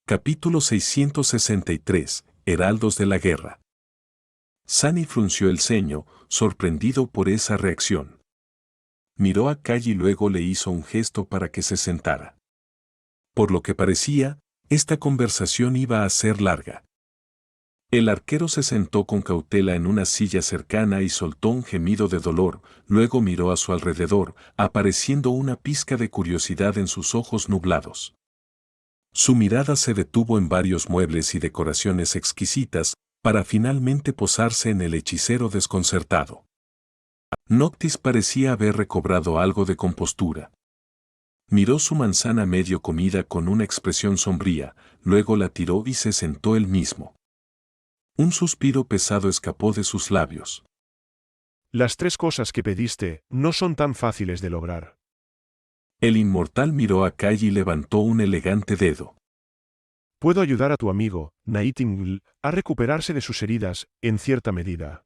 Capítulo 663. Heraldos de la guerra. Sunny frunció el ceño, sorprendido por esa reacción. Miró a Kai y luego le hizo un gesto para que se sentara. Por lo que parecía, esta conversación iba a ser larga. El arquero se sentó con cautela en una silla cercana y soltó un gemido de dolor, luego miró a su alrededor, apareciendo una pizca de curiosidad en sus ojos nublados. Su mirada se detuvo en varios muebles y decoraciones exquisitas, para finalmente posarse en el hechicero desconcertado. Noctis parecía haber recobrado algo de compostura. Miró su manzana medio comida con una expresión sombría, luego la tiró y se sentó él mismo. Un suspiro pesado escapó de sus labios. Las tres cosas que pediste no son tan fáciles de lograr. El inmortal miró a Kai y levantó un elegante dedo. Puedo ayudar a tu amigo, Nightingale, a recuperarse de sus heridas, en cierta medida.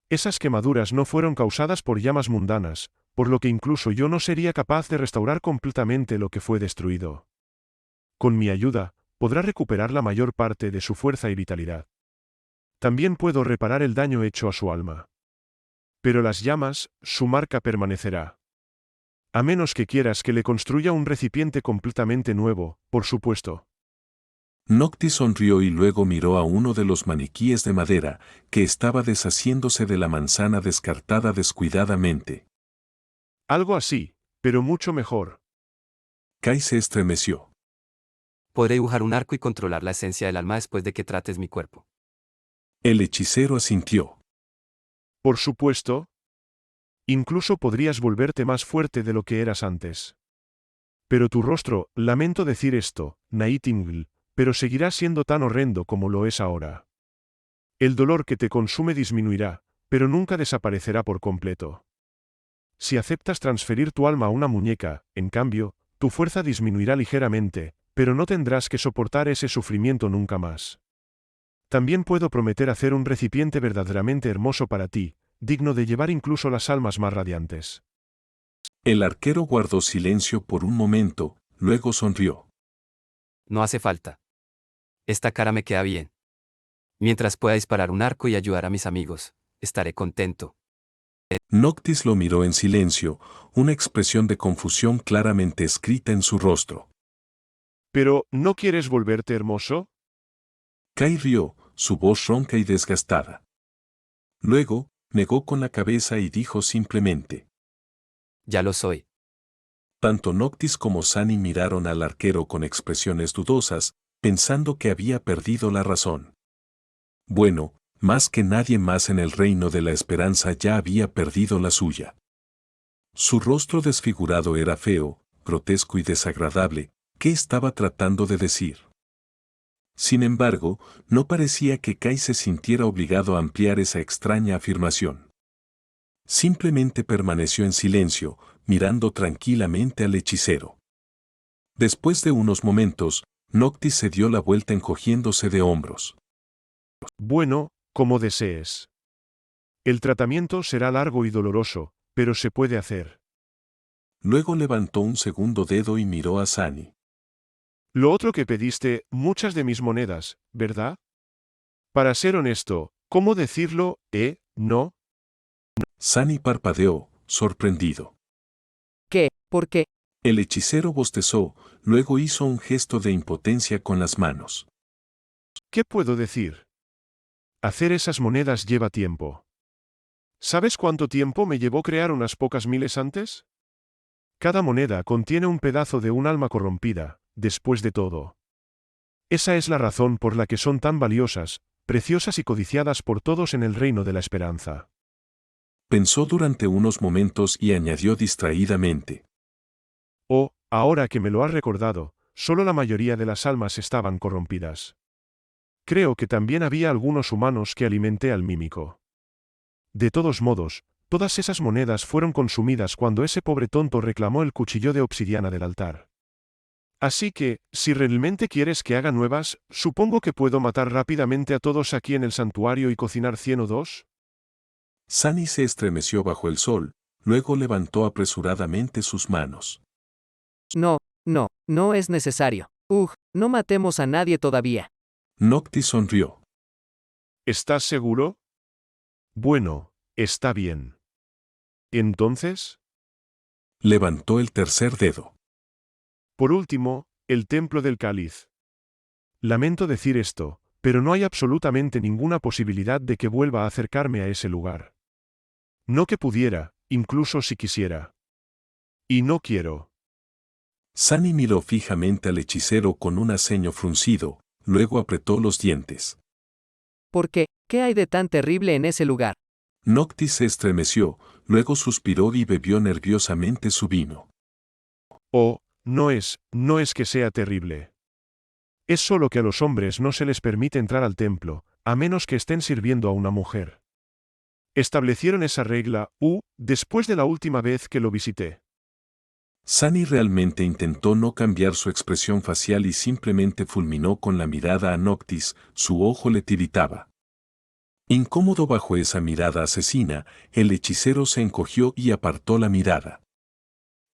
Esas quemaduras no fueron causadas por llamas mundanas, por lo que incluso yo no sería capaz de restaurar completamente lo que fue destruido. Con mi ayuda, podrá recuperar la mayor parte de su fuerza y vitalidad. También puedo reparar el daño hecho a su alma. Pero las llamas, su marca permanecerá. A menos que quieras que le construya un recipiente completamente nuevo, por supuesto. Noctis sonrió y luego miró a uno de los maniquíes de madera, que estaba deshaciéndose de la manzana descartada descuidadamente. Algo así, pero mucho mejor. Kai se estremeció. Podré dibujar un arco y controlar la esencia del alma después de que trates mi cuerpo. El hechicero asintió. Por supuesto. Incluso podrías volverte más fuerte de lo que eras antes. Pero tu rostro, lamento decir esto, Nightingale, pero seguirá siendo tan horrendo como lo es ahora. El dolor que te consume disminuirá, pero nunca desaparecerá por completo. Si aceptas transferir tu alma a una muñeca, en cambio, tu fuerza disminuirá ligeramente, pero no tendrás que soportar ese sufrimiento nunca más. También puedo prometer hacer un recipiente verdaderamente hermoso para ti, digno de llevar incluso las almas más radiantes. El arquero guardó silencio por un momento, luego sonrió. No hace falta. Esta cara me queda bien. Mientras pueda disparar un arco y ayudar a mis amigos, estaré contento. Noctis lo miró en silencio, una expresión de confusión claramente escrita en su rostro. Pero, ¿no quieres volverte hermoso? Kai rió, su voz ronca y desgastada. Luego, negó con la cabeza y dijo simplemente. Ya lo soy. Tanto Noctis como Sunny miraron al arquero con expresiones dudosas, pensando que había perdido la razón. Bueno, más que nadie más en el reino de la esperanza ya había perdido la suya. Su rostro desfigurado era feo, grotesco y desagradable. ¿Qué estaba tratando de decir? Sin embargo, no parecía que Kai se sintiera obligado a ampliar esa extraña afirmación. Simplemente permaneció en silencio, mirando tranquilamente al hechicero. Después de unos momentos, Noctis se dio la vuelta encogiéndose de hombros. Bueno, como desees. El tratamiento será largo y doloroso, pero se puede hacer. Luego levantó un segundo dedo y miró a Sunny. Lo otro que pediste, muchas de mis monedas, ¿verdad? Para ser honesto, ¿cómo decirlo, no? Sunny parpadeó, sorprendido. ¿Qué? ¿Por qué? El hechicero bostezó, luego hizo un gesto de impotencia con las manos. ¿Qué puedo decir? Hacer esas monedas lleva tiempo. ¿Sabes cuánto tiempo me llevó crear unas pocas miles antes? Cada moneda contiene un pedazo de un alma corrompida, después de todo. Esa es la razón por la que son tan valiosas, preciosas y codiciadas por todos en el reino de la esperanza. Pensó durante unos momentos y añadió distraídamente. Oh, ahora que me lo has recordado, solo la mayoría de las almas estaban corrompidas. Creo que también había algunos humanos que alimenté al mímico. De todos modos, todas esas monedas fueron consumidas cuando ese pobre tonto reclamó el cuchillo de obsidiana del altar. Así que, si realmente quieres que haga nuevas, supongo que puedo matar rápidamente a todos aquí en el santuario y cocinar 100 o 2. Sunny se estremeció bajo el sol, luego levantó apresuradamente sus manos. No, no es necesario. No matemos a nadie todavía. Noctis sonrió. ¿Estás seguro? Bueno, está bien. Entonces, Levantó el tercer dedo. por último, el templo del cáliz. Lamento decir esto, pero no hay absolutamente ninguna posibilidad de que vuelva a acercarme a ese lugar. No que pudiera, incluso si quisiera. Y no quiero. Sunny miró fijamente al hechicero con un ceño fruncido, luego apretó los dientes. ¿Por qué? ¿Qué hay de tan terrible en ese lugar? Noctis se estremeció, luego suspiró y bebió nerviosamente su vino. Oh, no es que sea terrible. Es solo que a los hombres no se les permite entrar al templo, a menos que estén sirviendo a una mujer. Establecieron esa regla, después de la última vez que lo visité. Sunny realmente intentó no cambiar su expresión facial y simplemente fulminó con la mirada a Noctis, su ojo le tiritaba. Incómodo bajo esa mirada asesina, el hechicero se encogió y apartó la mirada.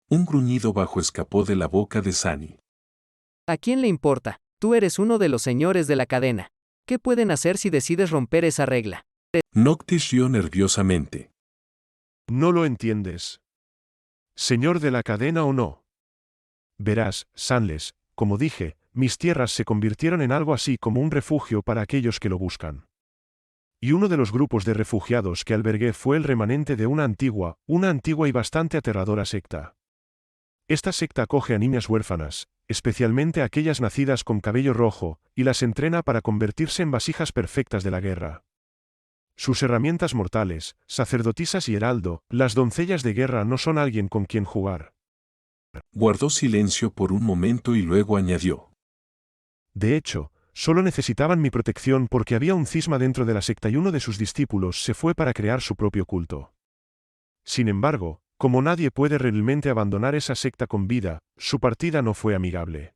Un gruñido bajo escapó de la boca de Sunny. ¿A quién le importa? Tú eres uno de los señores de la cadena. ¿Qué pueden hacer si decides romper esa regla? Noctis rió nerviosamente. No lo entiendes. Señor de la cadena o no. Verás, Sanles, como dije, mis tierras se convirtieron en algo así como un refugio para aquellos que lo buscan. Y uno de los grupos de refugiados que albergué fue el remanente de una antigua y bastante aterradora secta. Esta secta acoge a niñas huérfanas, especialmente aquellas nacidas con cabello rojo, y las entrena para convertirse en vasijas perfectas de la guerra. Sus herramientas mortales, sacerdotisas y heraldo, las doncellas de guerra no son alguien con quien jugar. Guardó silencio por un momento y luego añadió. De hecho, solo necesitaban mi protección porque había un cisma dentro de la secta y uno de sus discípulos se fue para crear su propio culto. Sin embargo, como nadie puede realmente abandonar esa secta con vida, su partida no fue amigable.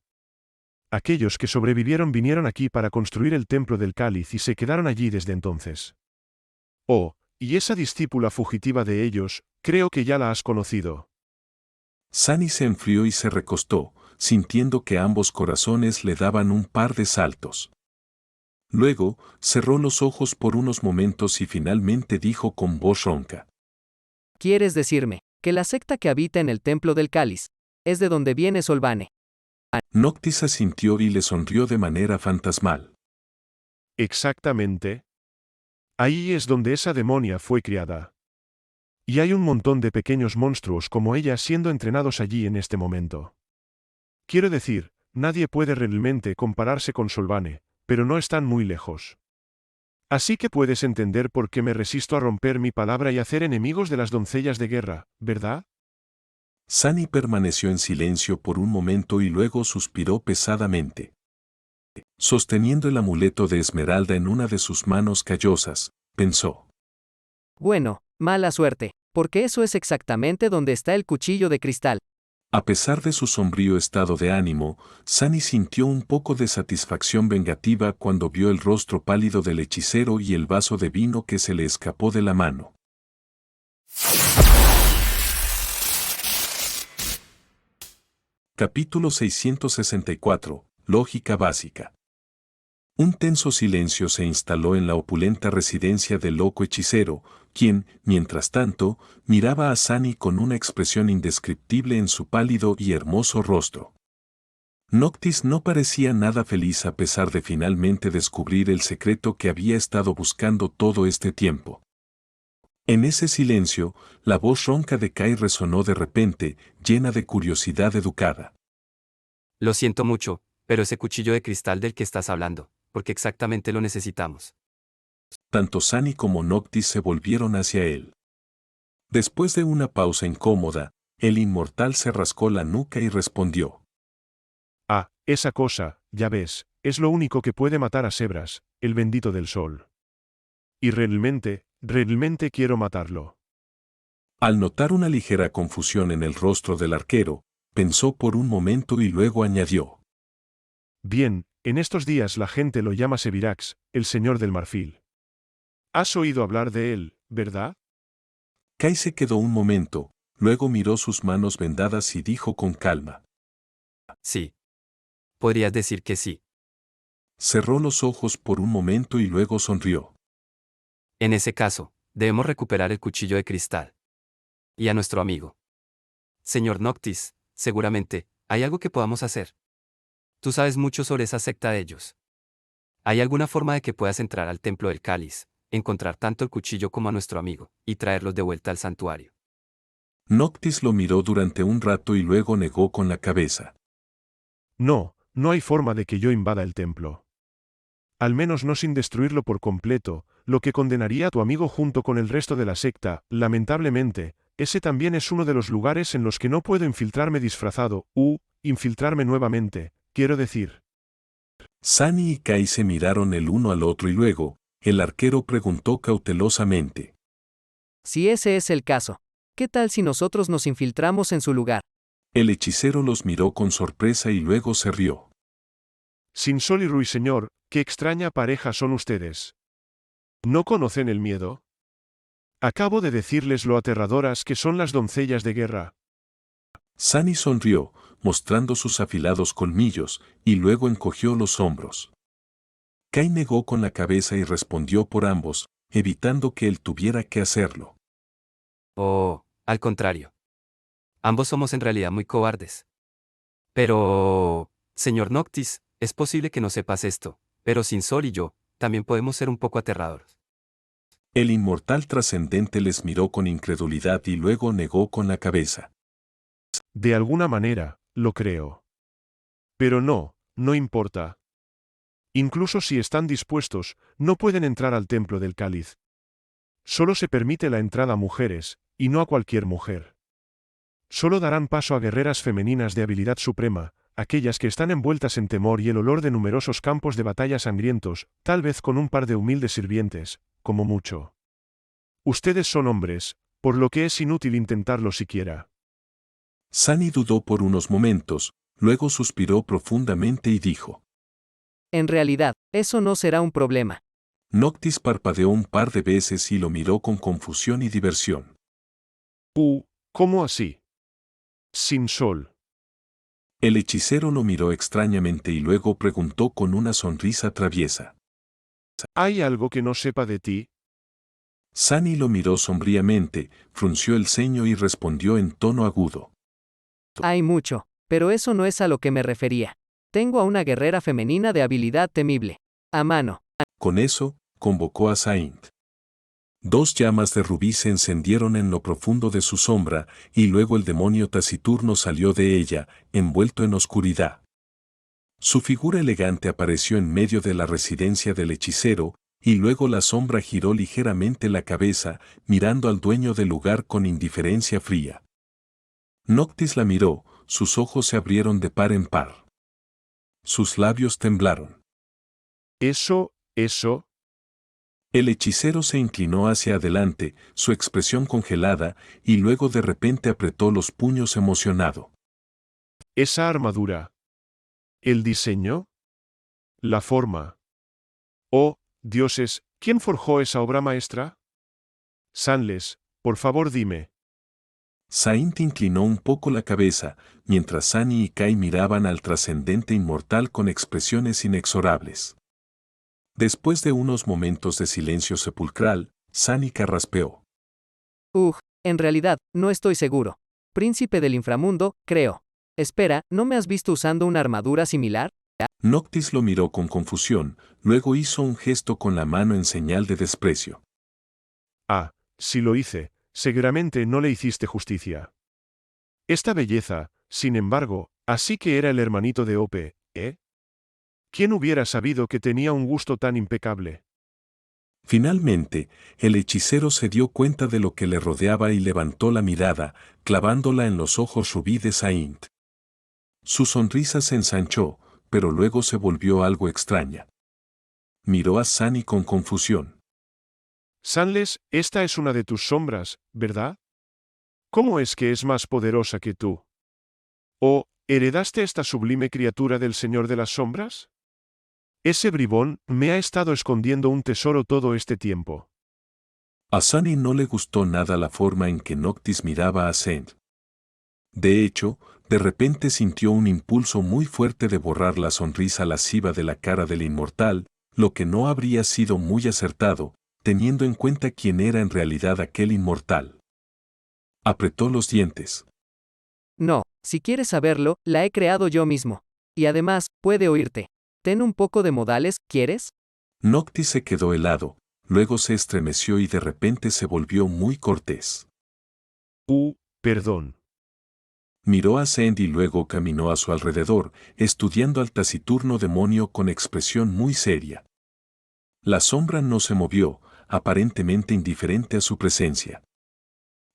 Aquellos que sobrevivieron vinieron aquí para construir el templo del cáliz y se quedaron allí desde entonces. Oh, y esa discípula fugitiva de ellos, creo que ya la has conocido. Sunny se enfrió y se recostó, sintiendo que ambos corazones le daban un par de saltos. Luego, cerró los ojos por unos momentos y finalmente dijo con voz ronca. ¿Quieres decirme que la secta que habita en el templo del cáliz es de donde viene Solvane? Noctis asintió y le sonrió de manera fantasmal. Exactamente. Ahí es donde esa demonia fue criada. Y hay un montón de pequeños monstruos como ella siendo entrenados allí en este momento. Quiero decir, nadie puede realmente compararse con Solvane, pero no están muy lejos. Así que puedes entender por qué me resisto a romper mi palabra y hacer enemigos de las doncellas de guerra, ¿verdad? Sunny permaneció en silencio por un momento y luego suspiró pesadamente. Sosteniendo el amuleto de esmeralda en una de sus manos callosas, pensó. Bueno, mala suerte, porque eso es exactamente donde está el cuchillo de cristal. A pesar de su sombrío estado de ánimo, Sunny sintió un poco de satisfacción vengativa cuando vio el rostro pálido del hechicero y el vaso de vino que se le escapó de la mano. Capítulo 664. Lógica básica. Un tenso silencio se instaló en la opulenta residencia del loco hechicero, quien, mientras tanto, miraba a Sunny con una expresión indescriptible en su pálido y hermoso rostro. Noctis no parecía nada feliz a pesar de finalmente descubrir el secreto que había estado buscando todo este tiempo. En ese silencio, la voz ronca de Kai resonó de repente, llena de curiosidad educada. Lo siento mucho, pero ese cuchillo de cristal del que estás hablando, porque exactamente lo necesitamos. Tanto Sunny como Noctis se volvieron hacia él. Después de una pausa incómoda, el inmortal se rascó la nuca y respondió. Ah, esa cosa, ya ves, es lo único que puede matar a Sebras, el bendito del sol. Y realmente quiero matarlo. Al notar una ligera confusión en el rostro del arquero, pensó por un momento y luego añadió. Bien, en estos días la gente lo llama Sevirax, el señor del marfil. ¿Has oído hablar de él, verdad? Kai se quedó un momento, luego miró sus manos vendadas y dijo con calma. Sí. Podrías decir que sí. Cerró los ojos por un momento y luego sonrió. En ese caso, debemos recuperar el cuchillo de cristal. Y a nuestro amigo. Señor Noctis, seguramente, hay algo que podamos hacer. Tú sabes mucho sobre esa secta de ellos. ¿Hay alguna forma de que puedas entrar al templo del cáliz, encontrar tanto el cuchillo como a nuestro amigo, y traerlos de vuelta al santuario? Noctis lo miró durante un rato y luego negó con la cabeza. No, no hay forma de que yo invada el templo. Al menos no sin destruirlo por completo, lo que condenaría a tu amigo junto con el resto de la secta. Lamentablemente, ese también es uno de los lugares en los que no puedo infiltrarme disfrazado, infiltrarme nuevamente, quiero decir. Sunny y Kai se miraron el uno al otro y luego, el arquero preguntó cautelosamente. Si ese es el caso, ¿qué tal si nosotros nos infiltramos en su lugar? El hechicero los miró con sorpresa y luego se rió. Sin Sol y Ruiseñor, qué extraña pareja son ustedes. ¿No conocen el miedo? Acabo de decirles lo aterradoras que son las doncellas de guerra. Sunny sonrió, mostrando sus afilados colmillos, y luego encogió los hombros. Kai negó con la cabeza y respondió por ambos, evitando que él tuviera que hacerlo. Oh, al contrario. Ambos somos en realidad muy cobardes. Pero, señor Noctis, es posible que no sepas esto, pero sin Sol y yo, también podemos ser un poco aterradores. El inmortal trascendente les miró con incredulidad y luego negó con la cabeza. De alguna manera, lo creo. Pero no importa. Incluso si están dispuestos, no pueden entrar al templo del cáliz. Solo se permite la entrada a mujeres, y no a cualquier mujer. Solo darán paso a guerreras femeninas de habilidad suprema, aquellas que están envueltas en temor y el olor de numerosos campos de batalla sangrientos, tal vez con un par de humildes sirvientes, como mucho. Ustedes son hombres, por lo que es inútil intentarlo siquiera. Sunny dudó por unos momentos, luego suspiró profundamente y dijo. En realidad, eso no será un problema. Noctis parpadeó un par de veces y lo miró con confusión y diversión. ¿Cómo así? Sin Sol. El hechicero lo miró extrañamente y luego preguntó con una sonrisa traviesa. ¿Hay algo que no sepa de ti? Sunny lo miró sombríamente, frunció el ceño y respondió en tono agudo. Hay mucho, pero eso no es a lo que me refería. Tengo a una guerrera femenina de habilidad temible. A mano. Con eso, convocó a Saint. Dos llamas de rubí se encendieron en lo profundo de su sombra, y luego el demonio taciturno salió de ella, envuelto en oscuridad. Su figura elegante apareció en medio de la residencia del hechicero, y luego la sombra giró ligeramente la cabeza, mirando al dueño del lugar con indiferencia fría. Noctis la miró, sus ojos se abrieron de par en par. Sus labios temblaron. Eso. El hechicero se inclinó hacia adelante, su expresión congelada, y luego de repente apretó los puños emocionado. Esa armadura. ¿El diseño? ¿La forma? Oh, dioses, ¿quién forjó esa obra maestra? Sanles, por favor dime. Saint inclinó un poco la cabeza, mientras Sunny y Kai miraban al trascendente inmortal con expresiones inexorables. Después de unos momentos de silencio sepulcral, Sunny carraspeó. En realidad, no estoy seguro. Príncipe del inframundo, creo. Espera, ¿no me has visto usando una armadura similar? Noctis lo miró con confusión, luego hizo un gesto con la mano en señal de desprecio. Si lo hice, seguramente no le hiciste justicia. Esta belleza, sin embargo, así que era el hermanito de Ope, ¿eh? ¿Quién hubiera sabido que tenía un gusto tan impecable? Finalmente, el hechicero se dio cuenta de lo que le rodeaba y levantó la mirada, clavándola en los ojos rubí de Saint. Su sonrisa se ensanchó, pero luego se volvió algo extraña. Miró a Sunny con confusión. Sanles, esta es una de tus sombras, ¿verdad? ¿Cómo es que es más poderosa que tú? ¿O heredaste esta sublime criatura del Señor de las Sombras? Ese bribón me ha estado escondiendo un tesoro todo este tiempo. A Sunny no le gustó nada la forma en que Noctis miraba a Saint. De hecho, De repente sintió un impulso muy fuerte de borrar la sonrisa lasciva de la cara del inmortal, lo que no habría sido muy acertado, teniendo en cuenta quién era en realidad aquel inmortal. Apretó los dientes. No, si quieres saberlo, la he creado yo mismo. Y además, puede oírte. Ten un poco de modales, ¿quieres? Noctis se quedó helado, luego se estremeció y de repente se volvió muy cortés. Perdón. Miró a Zend y luego caminó a su alrededor, estudiando al taciturno demonio con expresión muy seria. La sombra no se movió, aparentemente indiferente a su presencia.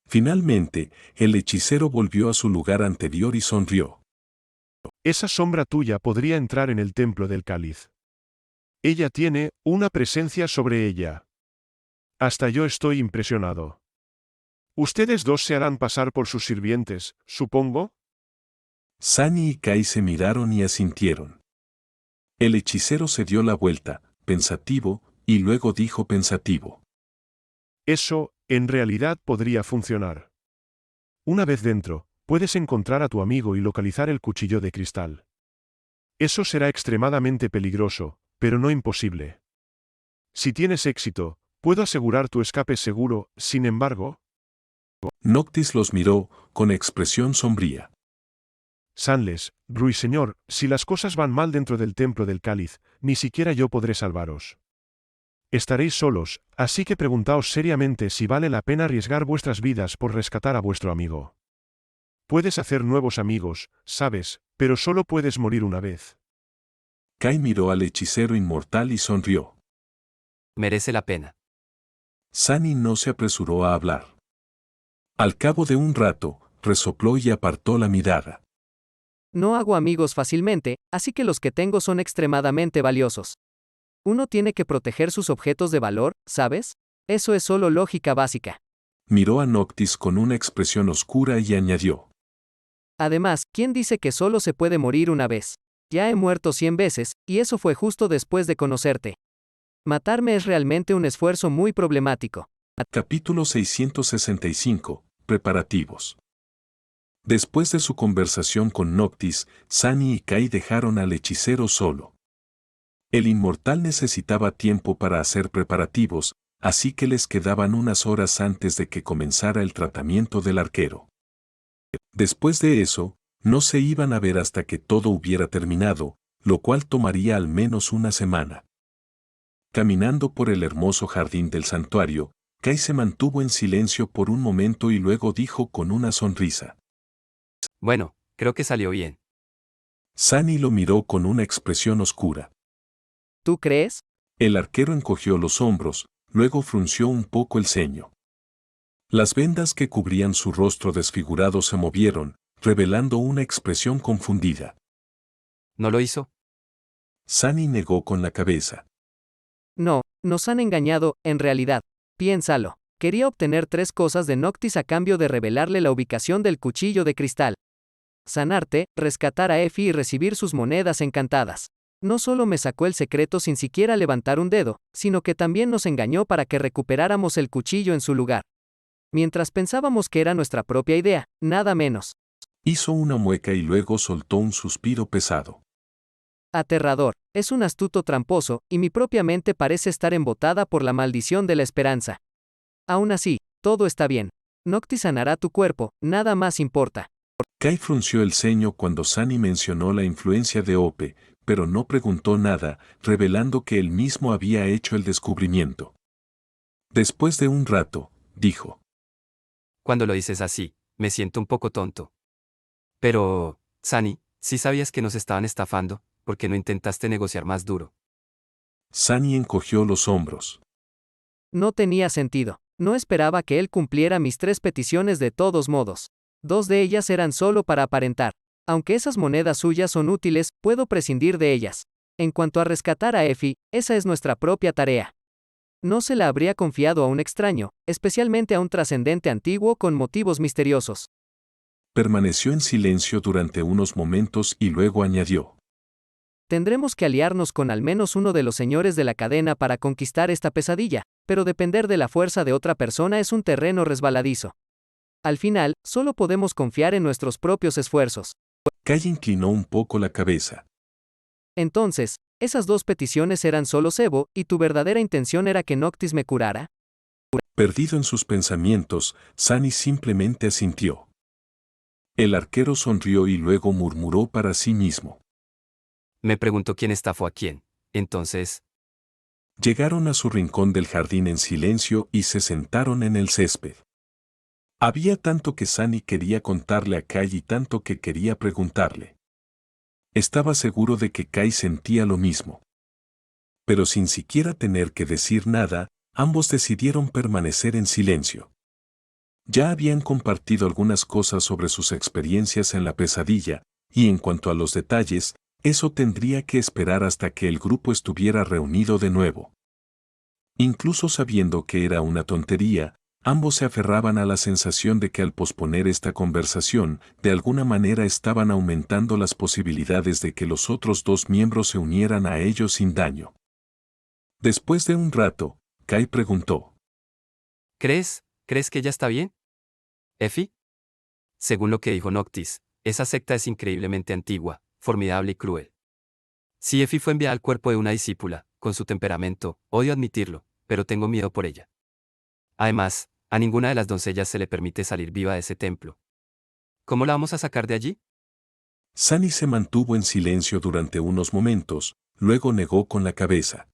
Finalmente, el hechicero volvió a su lugar anterior y sonrió. Esa sombra tuya podría entrar en el templo del cáliz. Ella tiene una presencia sobre ella. Hasta yo estoy impresionado. Ustedes dos se harán pasar por sus sirvientes, supongo. Sani y Kai se miraron y asintieron. El hechicero se dio la vuelta, pensativo, y luego dijo pensativo. Eso, en realidad, podría funcionar. Una vez dentro, puedes encontrar a tu amigo y localizar el cuchillo de cristal. Eso será extremadamente peligroso, pero no imposible. Si tienes éxito, puedo asegurar tu escape seguro, sin embargo. Noctis los miró, con expresión sombría. Sanles, ruiseñor, si las cosas van mal dentro del templo del cáliz, ni siquiera yo podré salvaros. Estaréis solos, así que preguntaos seriamente si vale la pena arriesgar vuestras vidas por rescatar a vuestro amigo. Puedes hacer nuevos amigos, sabes, pero solo puedes morir una vez. Kai miró al hechicero inmortal y sonrió. Merece la pena. Sani no se apresuró a hablar. Al cabo de un rato, resopló y apartó la mirada. No hago amigos fácilmente, así que los que tengo son extremadamente valiosos. Uno tiene que proteger sus objetos de valor, ¿sabes? Eso es solo lógica básica. Miró a Noctis con una expresión oscura y añadió. Además, ¿quién dice que solo se puede morir una vez? Ya he muerto 100 veces, y eso fue justo después de conocerte. Matarme es realmente un esfuerzo muy problemático. Capítulo 665. Preparativos. Después de su conversación con Noctis, Sani y Kai dejaron al hechicero solo. El inmortal necesitaba tiempo para hacer preparativos, así que les quedaban unas horas antes de que comenzara el tratamiento del arquero. Después de eso, no se iban a ver hasta que todo hubiera terminado, lo cual tomaría al menos una semana. Caminando por el hermoso jardín del santuario, Kai se mantuvo en silencio por un momento y luego dijo con una sonrisa. Bueno, creo que salió bien. Sani lo miró con una expresión oscura. ¿Tú crees? El arquero encogió los hombros, luego frunció un poco el ceño. Las vendas que cubrían su rostro desfigurado se movieron, revelando una expresión confundida. ¿No lo hizo? Sani negó con la cabeza. No, nos han engañado, en realidad. Piénsalo. Quería obtener 3 cosas de Noctis a cambio de revelarle la ubicación del cuchillo de cristal. Sanarte, rescatar a Effie y recibir sus monedas encantadas. No solo me sacó el secreto sin siquiera levantar un dedo, sino que también nos engañó para que recuperáramos el cuchillo en su lugar. Mientras pensábamos que era nuestra propia idea, nada menos. Hizo una mueca y luego soltó un suspiro pesado. Aterrador, es un astuto tramposo, y mi propia mente parece estar embotada por la maldición de la esperanza. Aún así, todo está bien. Noctis sanará tu cuerpo, nada más importa. Kai frunció el ceño cuando Sani mencionó la influencia de Ope, pero no preguntó nada, revelando que él mismo había hecho el descubrimiento. Después de un rato, dijo. Cuando lo dices así, me siento un poco tonto. Pero, Sani, ¿sí sabías que nos estaban estafando? ¿Por qué no intentaste negociar más duro? Sani encogió los hombros. No tenía sentido. No esperaba que él cumpliera mis 3 peticiones de todos modos. 2 de ellas eran solo para aparentar. Aunque esas monedas suyas son útiles, puedo prescindir de ellas. En cuanto a rescatar a Effie, esa es nuestra propia tarea. No se la habría confiado a un extraño, especialmente a un trascendente antiguo con motivos misteriosos. Permaneció en silencio durante unos momentos y luego añadió. Tendremos que aliarnos con al menos uno de los señores de la cadena para conquistar esta pesadilla, pero depender de la fuerza de otra persona es un terreno resbaladizo. Al final, solo podemos confiar en nuestros propios esfuerzos. Kai inclinó un poco la cabeza. Entonces, esas dos peticiones eran solo cebo, y tu verdadera intención era que Noctis me curara. Perdido en sus pensamientos, Sunny simplemente asintió. El arquero sonrió y luego murmuró para sí mismo. Me preguntó quién estafó a quién. Entonces, Llegaron a su rincón del jardín en silencio y se sentaron en el césped. Había tanto que Sunny quería contarle a Kai y tanto que quería preguntarle. Estaba seguro de que Kai sentía lo mismo. Pero sin siquiera tener que decir nada, ambos decidieron permanecer en silencio. Ya habían compartido algunas cosas sobre sus experiencias en la pesadilla, y en cuanto a los detalles, eso tendría que esperar hasta que el grupo estuviera reunido de nuevo. Incluso sabiendo que era una tontería, ambos se aferraban a la sensación de que al posponer esta conversación, de alguna manera estaban aumentando las posibilidades de que los otros dos miembros se unieran a ellos sin daño. Después de un rato, Kai preguntó. ¿crees que ella está bien? ¿Effie? Según lo que dijo Noctis, esa secta es increíblemente antigua, formidable y cruel. Si Effie fue enviada al cuerpo de una discípula, con su temperamento, odio admitirlo, pero tengo miedo por ella. Además, a ninguna de las doncellas se le permite salir viva de ese templo. ¿Cómo la vamos a sacar de allí? Sunny se mantuvo en silencio durante unos momentos, luego negó con la cabeza.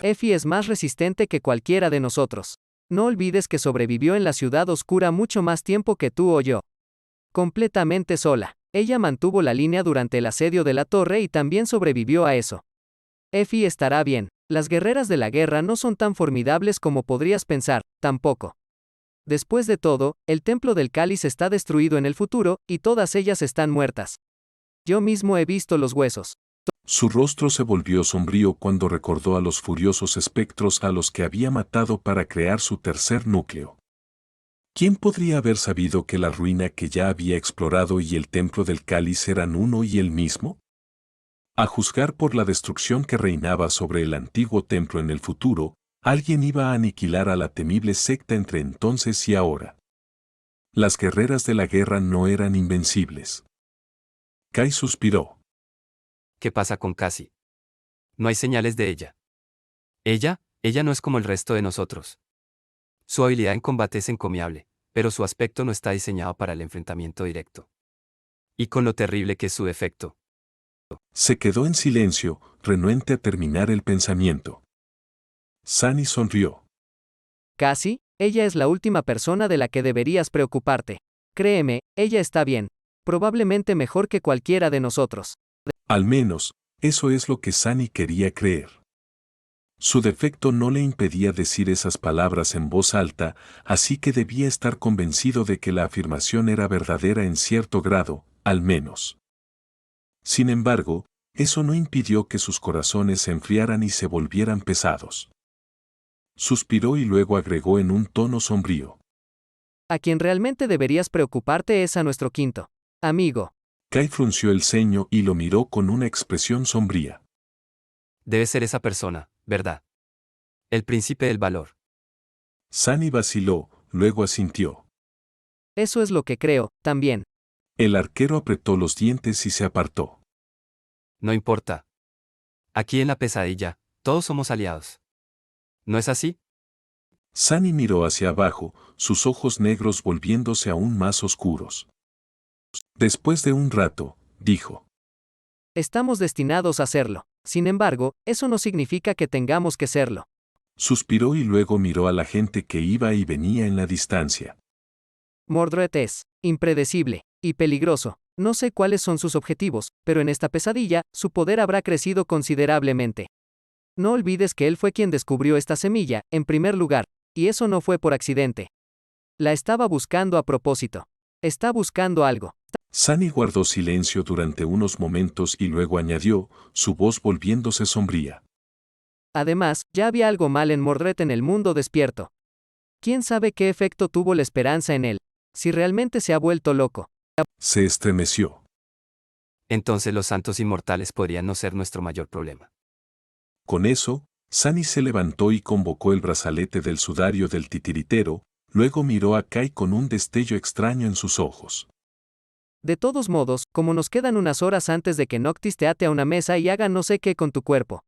Effie es más resistente que cualquiera de nosotros. No olvides que sobrevivió en la ciudad oscura mucho más tiempo que tú o yo. Completamente sola. Ella mantuvo la línea durante el asedio de la torre y también sobrevivió a eso. Effie estará bien. Las guerreras de la guerra no son tan formidables como podrías pensar, tampoco. Después de todo, el templo del cáliz está destruido en el futuro, y todas ellas están muertas. Yo mismo he visto los huesos. Su rostro se volvió sombrío cuando recordó a los furiosos espectros a los que había matado para crear su tercer núcleo. ¿Quién podría haber sabido que la ruina que ya había explorado y el templo del cáliz eran uno y el mismo? A juzgar por la destrucción que reinaba sobre el antiguo templo en el futuro, alguien iba a aniquilar a la temible secta entre entonces y ahora. Las guerreras de la guerra no eran invencibles. Kai suspiró. ¿Qué pasa con Cassie? No hay señales de ella. Ella no es como el resto de nosotros. Su habilidad en combate es encomiable, pero su aspecto no está diseñado para el enfrentamiento directo. Y con lo terrible que es su defecto. Se quedó en silencio, renuente a terminar el pensamiento. Sunny sonrió. Casi, ella es la última persona de la que deberías preocuparte. Créeme, ella está bien. Probablemente mejor que cualquiera de nosotros. Al menos, eso es lo que Sunny quería creer. Su defecto no le impedía decir esas palabras en voz alta, así que debía estar convencido de que la afirmación era verdadera en cierto grado, al menos. Sin embargo, eso no impidió que sus corazones se enfriaran y se volvieran pesados. Suspiró y luego agregó en un tono sombrío. A quien realmente deberías preocuparte es a nuestro quinto amigo. Kai frunció el ceño y lo miró con una expresión sombría. Debe ser esa persona, ¿verdad? El príncipe del valor. Sunny vaciló, luego asintió. Eso es lo que creo, también. El arquero apretó los dientes y se apartó. No importa. Aquí en la pesadilla, todos somos aliados. ¿No es así? Sunny miró hacia abajo, sus ojos negros volviéndose aún más oscuros. Después de un rato, dijo. Estamos destinados a serlo. Sin embargo, eso no significa que tengamos que serlo. Suspiró y luego miró a la gente que iba y venía en la distancia. Mordred es impredecible y peligroso. No sé cuáles son sus objetivos, pero en esta pesadilla, su poder habrá crecido considerablemente. No olvides que él fue quien descubrió esta semilla, en primer lugar, y eso no fue por accidente. La estaba buscando a propósito. Está buscando algo. Sunny guardó silencio durante unos momentos y luego añadió, su voz volviéndose sombría. Además, ya había algo mal en Mordred en el mundo despierto. ¿Quién sabe qué efecto tuvo la esperanza en él? Si realmente se ha vuelto loco. Se estremeció. Entonces los santos inmortales podrían no ser nuestro mayor problema. Con eso, Sunny se levantó y convocó el brazalete del sudario del titiritero, luego miró a Kai con un destello extraño en sus ojos. De todos modos, como nos quedan unas horas antes de que Noctis te ate a una mesa y haga no sé qué con tu cuerpo.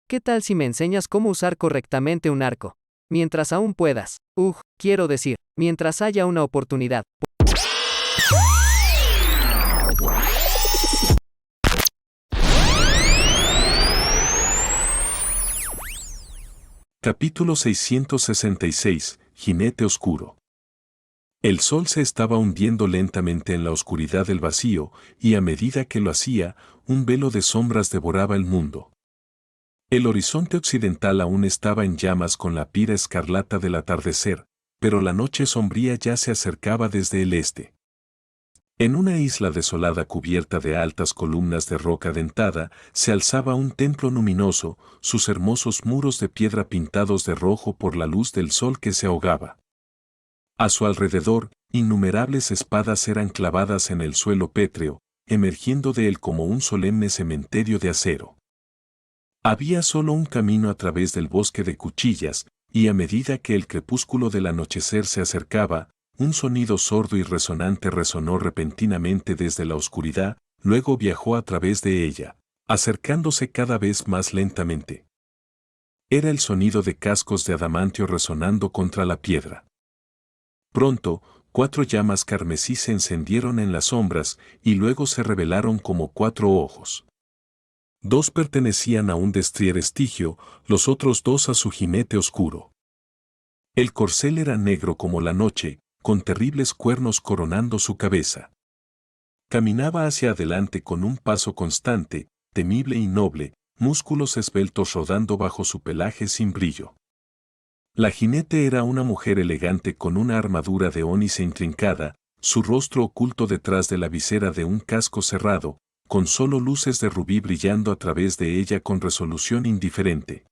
¿Qué tal si me enseñas cómo usar correctamente un arco? Mientras aún puedas. Quiero decir, mientras haya una oportunidad. Capítulo 666, Jinete Oscuro. El sol se estaba hundiendo lentamente en la oscuridad del vacío, y a medida que lo hacía, un velo de sombras devoraba el mundo. El horizonte occidental aún estaba en llamas con la pira escarlata del atardecer, pero la noche sombría ya se acercaba desde el este. En una isla desolada cubierta de altas columnas de roca dentada, se alzaba un templo luminoso, sus hermosos muros de piedra pintados de rojo por la luz del sol que se ahogaba. A su alrededor, innumerables espadas eran clavadas en el suelo pétreo, emergiendo de él como un solemne cementerio de acero. Había solo un camino a través del bosque de cuchillas, y a medida que el crepúsculo del anochecer se acercaba, un sonido sordo y resonante resonó repentinamente desde la oscuridad, luego viajó a través de ella, acercándose cada vez más lentamente. Era el sonido de cascos de adamantio resonando contra la piedra. Pronto, 4 llamas carmesí se encendieron en las sombras y luego se revelaron como 4 ojos. 2 pertenecían a un destrier estigio, los otros 2 a su jinete oscuro. El corcel era negro como la noche, con terribles cuernos coronando su cabeza. Caminaba hacia adelante con un paso constante, temible y noble, músculos esbeltos rodando bajo su pelaje sin brillo. La jinete era una mujer elegante con una armadura de ónice intrincada, su rostro oculto detrás de la visera de un casco cerrado, con solo luces de rubí brillando a través de ella con resolución indiferente.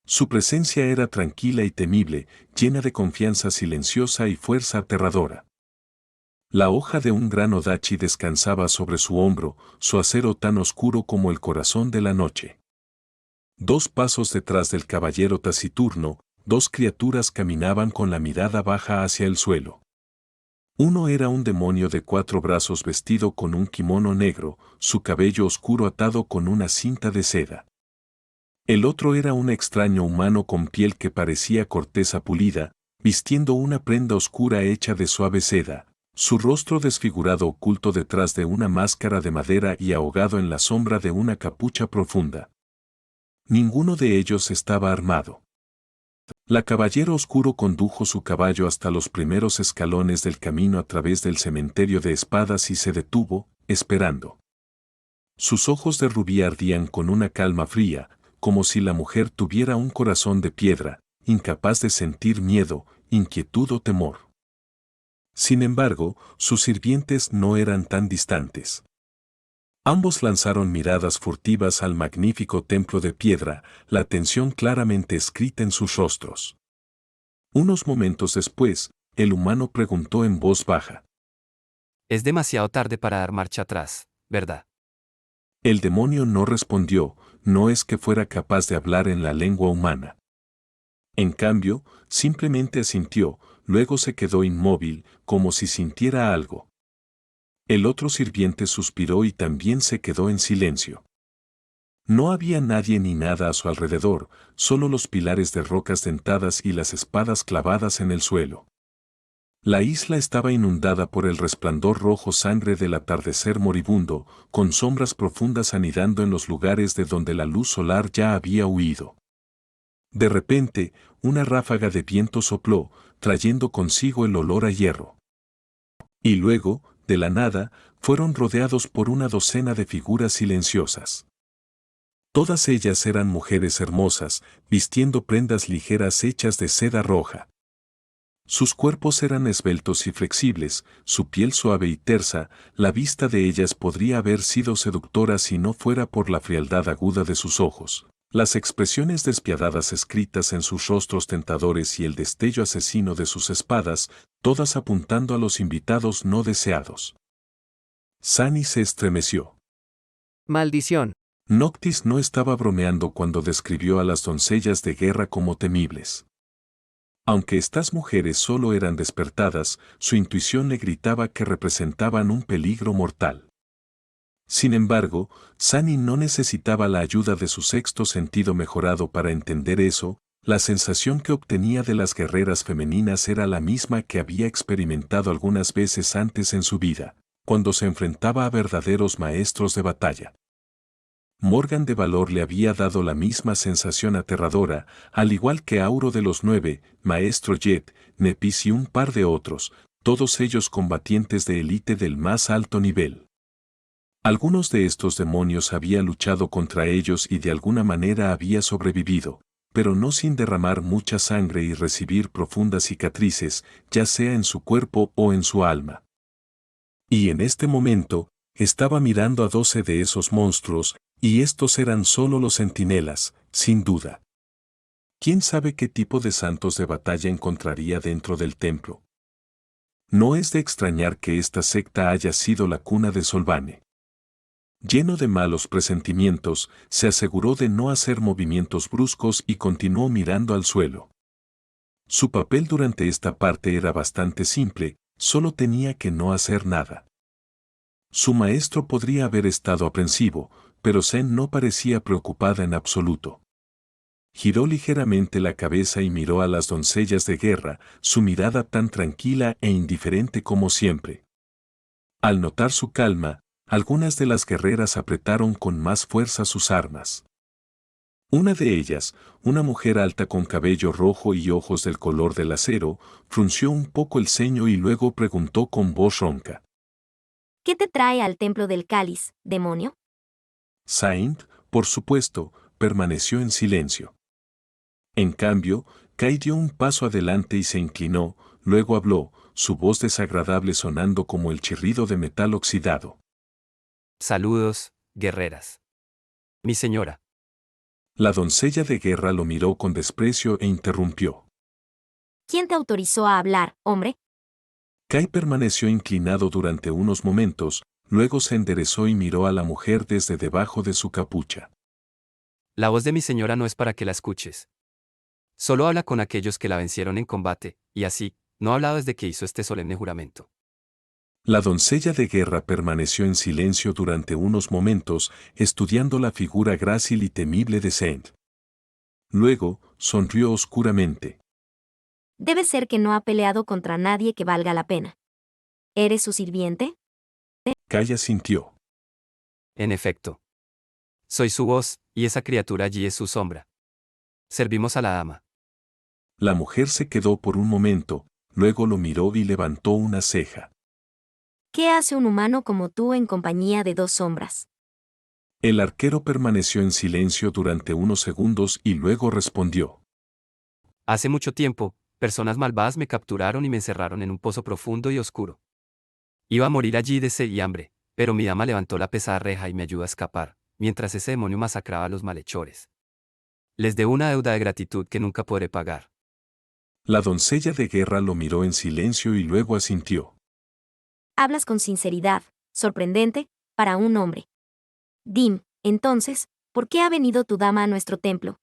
Su presencia era tranquila y temible, llena de confianza silenciosa y fuerza aterradora. La hoja de un gran odachi descansaba sobre su hombro, su acero tan oscuro como el corazón de la noche. 2 pasos detrás del caballero taciturno, 2 criaturas caminaban con la mirada baja hacia el suelo. Uno era un demonio de 4 brazos vestido con un kimono negro, su cabello oscuro atado con una cinta de seda. El otro era un extraño humano con piel que parecía corteza pulida, vistiendo una prenda oscura hecha de suave seda, su rostro desfigurado oculto detrás de una máscara de madera y ahogado en la sombra de una capucha profunda. Ninguno de ellos estaba armado. La caballero oscuro condujo su caballo hasta los primeros escalones del camino a través del cementerio de espadas y se detuvo, esperando. Sus ojos de rubí ardían con una calma fría, como si la mujer tuviera un corazón de piedra, incapaz de sentir miedo, inquietud o temor. Sin embargo, sus sirvientes no eran tan distantes. Ambos lanzaron miradas furtivas al magnífico templo de piedra, la tensión claramente escrita en sus rostros. Unos momentos después, el humano preguntó en voz baja. Es demasiado tarde para dar marcha atrás, ¿verdad? El demonio no respondió, no es que fuera capaz de hablar en la lengua humana. En cambio, simplemente asintió, luego se quedó inmóvil, como si sintiera algo. El otro sirviente suspiró y también se quedó en silencio. No había nadie ni nada a su alrededor, solo los pilares de rocas dentadas y las espadas clavadas en el suelo. La isla estaba inundada por el resplandor rojo sangre del atardecer moribundo, con sombras profundas anidando en los lugares de donde la luz solar ya había huido. De repente, una ráfaga de viento sopló, trayendo consigo el olor a hierro. Y luego, de la nada, fueron rodeados por una docena de figuras silenciosas. Todas ellas eran mujeres hermosas, vistiendo prendas ligeras hechas de seda roja. Sus cuerpos eran esbeltos y flexibles, su piel suave y tersa, la vista de ellas podría haber sido seductora si no fuera por la frialdad aguda de sus ojos, las expresiones despiadadas escritas en sus rostros tentadores y el destello asesino de sus espadas, todas apuntando a los invitados no deseados. Sunny se estremeció. Maldición. Noctis no estaba bromeando cuando describió a las doncellas de guerra como temibles. Aunque estas mujeres solo eran despertadas, su intuición le gritaba que representaban un peligro mortal. Sin embargo, Sunny no necesitaba la ayuda de su sexto sentido mejorado para entender eso. La sensación que obtenía de las guerreras femeninas era la misma que había experimentado algunas veces antes en su vida, cuando se enfrentaba a verdaderos maestros de batalla. Morgan de Valor le había dado la misma sensación aterradora, al igual que Auro de los 9, Maestro Jet, Nepis y un par de otros, todos ellos combatientes de élite del más alto nivel. Algunos de estos demonios había luchado contra ellos y de alguna manera había sobrevivido, pero no sin derramar mucha sangre y recibir profundas cicatrices, ya sea en su cuerpo o en su alma. Y en este momento, estaba mirando a 12 de esos monstruos, y estos eran solo los centinelas, sin duda. ¿Quién sabe qué tipo de santos de batalla encontraría dentro del templo? No es de extrañar que esta secta haya sido la cuna de Solvane. Lleno de malos presentimientos, se aseguró de no hacer movimientos bruscos y continuó mirando al suelo. Su papel durante esta parte era bastante simple, solo tenía que no hacer nada. Su maestro podría haber estado aprensivo, pero Zen no parecía preocupada en absoluto. Giró ligeramente la cabeza y miró a las doncellas de guerra, su mirada tan tranquila e indiferente como siempre. Al notar su calma, algunas de las guerreras apretaron con más fuerza sus armas. Una de ellas, una mujer alta con cabello rojo y ojos del color del acero, frunció un poco el ceño y luego preguntó con voz ronca. ¿Qué te trae al templo del cáliz, demonio? Saint, por supuesto, permaneció en silencio. En cambio, Kai dio un paso adelante y se inclinó, luego habló, su voz desagradable sonando como el chirrido de metal oxidado. Saludos, guerreras. Mi señora. La doncella de guerra lo miró con desprecio e interrumpió. ¿Quién te autorizó a hablar, hombre? Kai permaneció inclinado durante unos momentos, luego se enderezó y miró a la mujer desde debajo de su capucha. La voz de mi señora no es para que la escuches. Solo habla con aquellos que la vencieron en combate, y así, no ha hablado desde que hizo este solemne juramento. La doncella de guerra permaneció en silencio durante unos momentos, estudiando la figura grácil y temible de Saint. Luego, sonrió oscuramente. Debe ser que no ha peleado contra nadie que valga la pena. ¿Eres su sirviente? Kai asintió. En efecto. Soy su voz, y esa criatura allí es su sombra. Servimos a la dama. La mujer se quedó por un momento, luego lo miró y levantó una ceja. ¿Qué hace un humano como tú en compañía de dos sombras? El arquero permaneció en silencio durante unos segundos y luego respondió. Hace mucho tiempo, personas malvadas me capturaron y me encerraron en un pozo profundo y oscuro. Iba a morir allí de sed y hambre, pero mi dama levantó la pesada reja y me ayudó a escapar, mientras ese demonio masacraba a los malhechores. Les debo una deuda de gratitud que nunca podré pagar. La doncella de guerra lo miró en silencio y luego asintió. Hablas con sinceridad, sorprendente, para un hombre. Dim, entonces, ¿por qué ha venido tu dama a nuestro templo?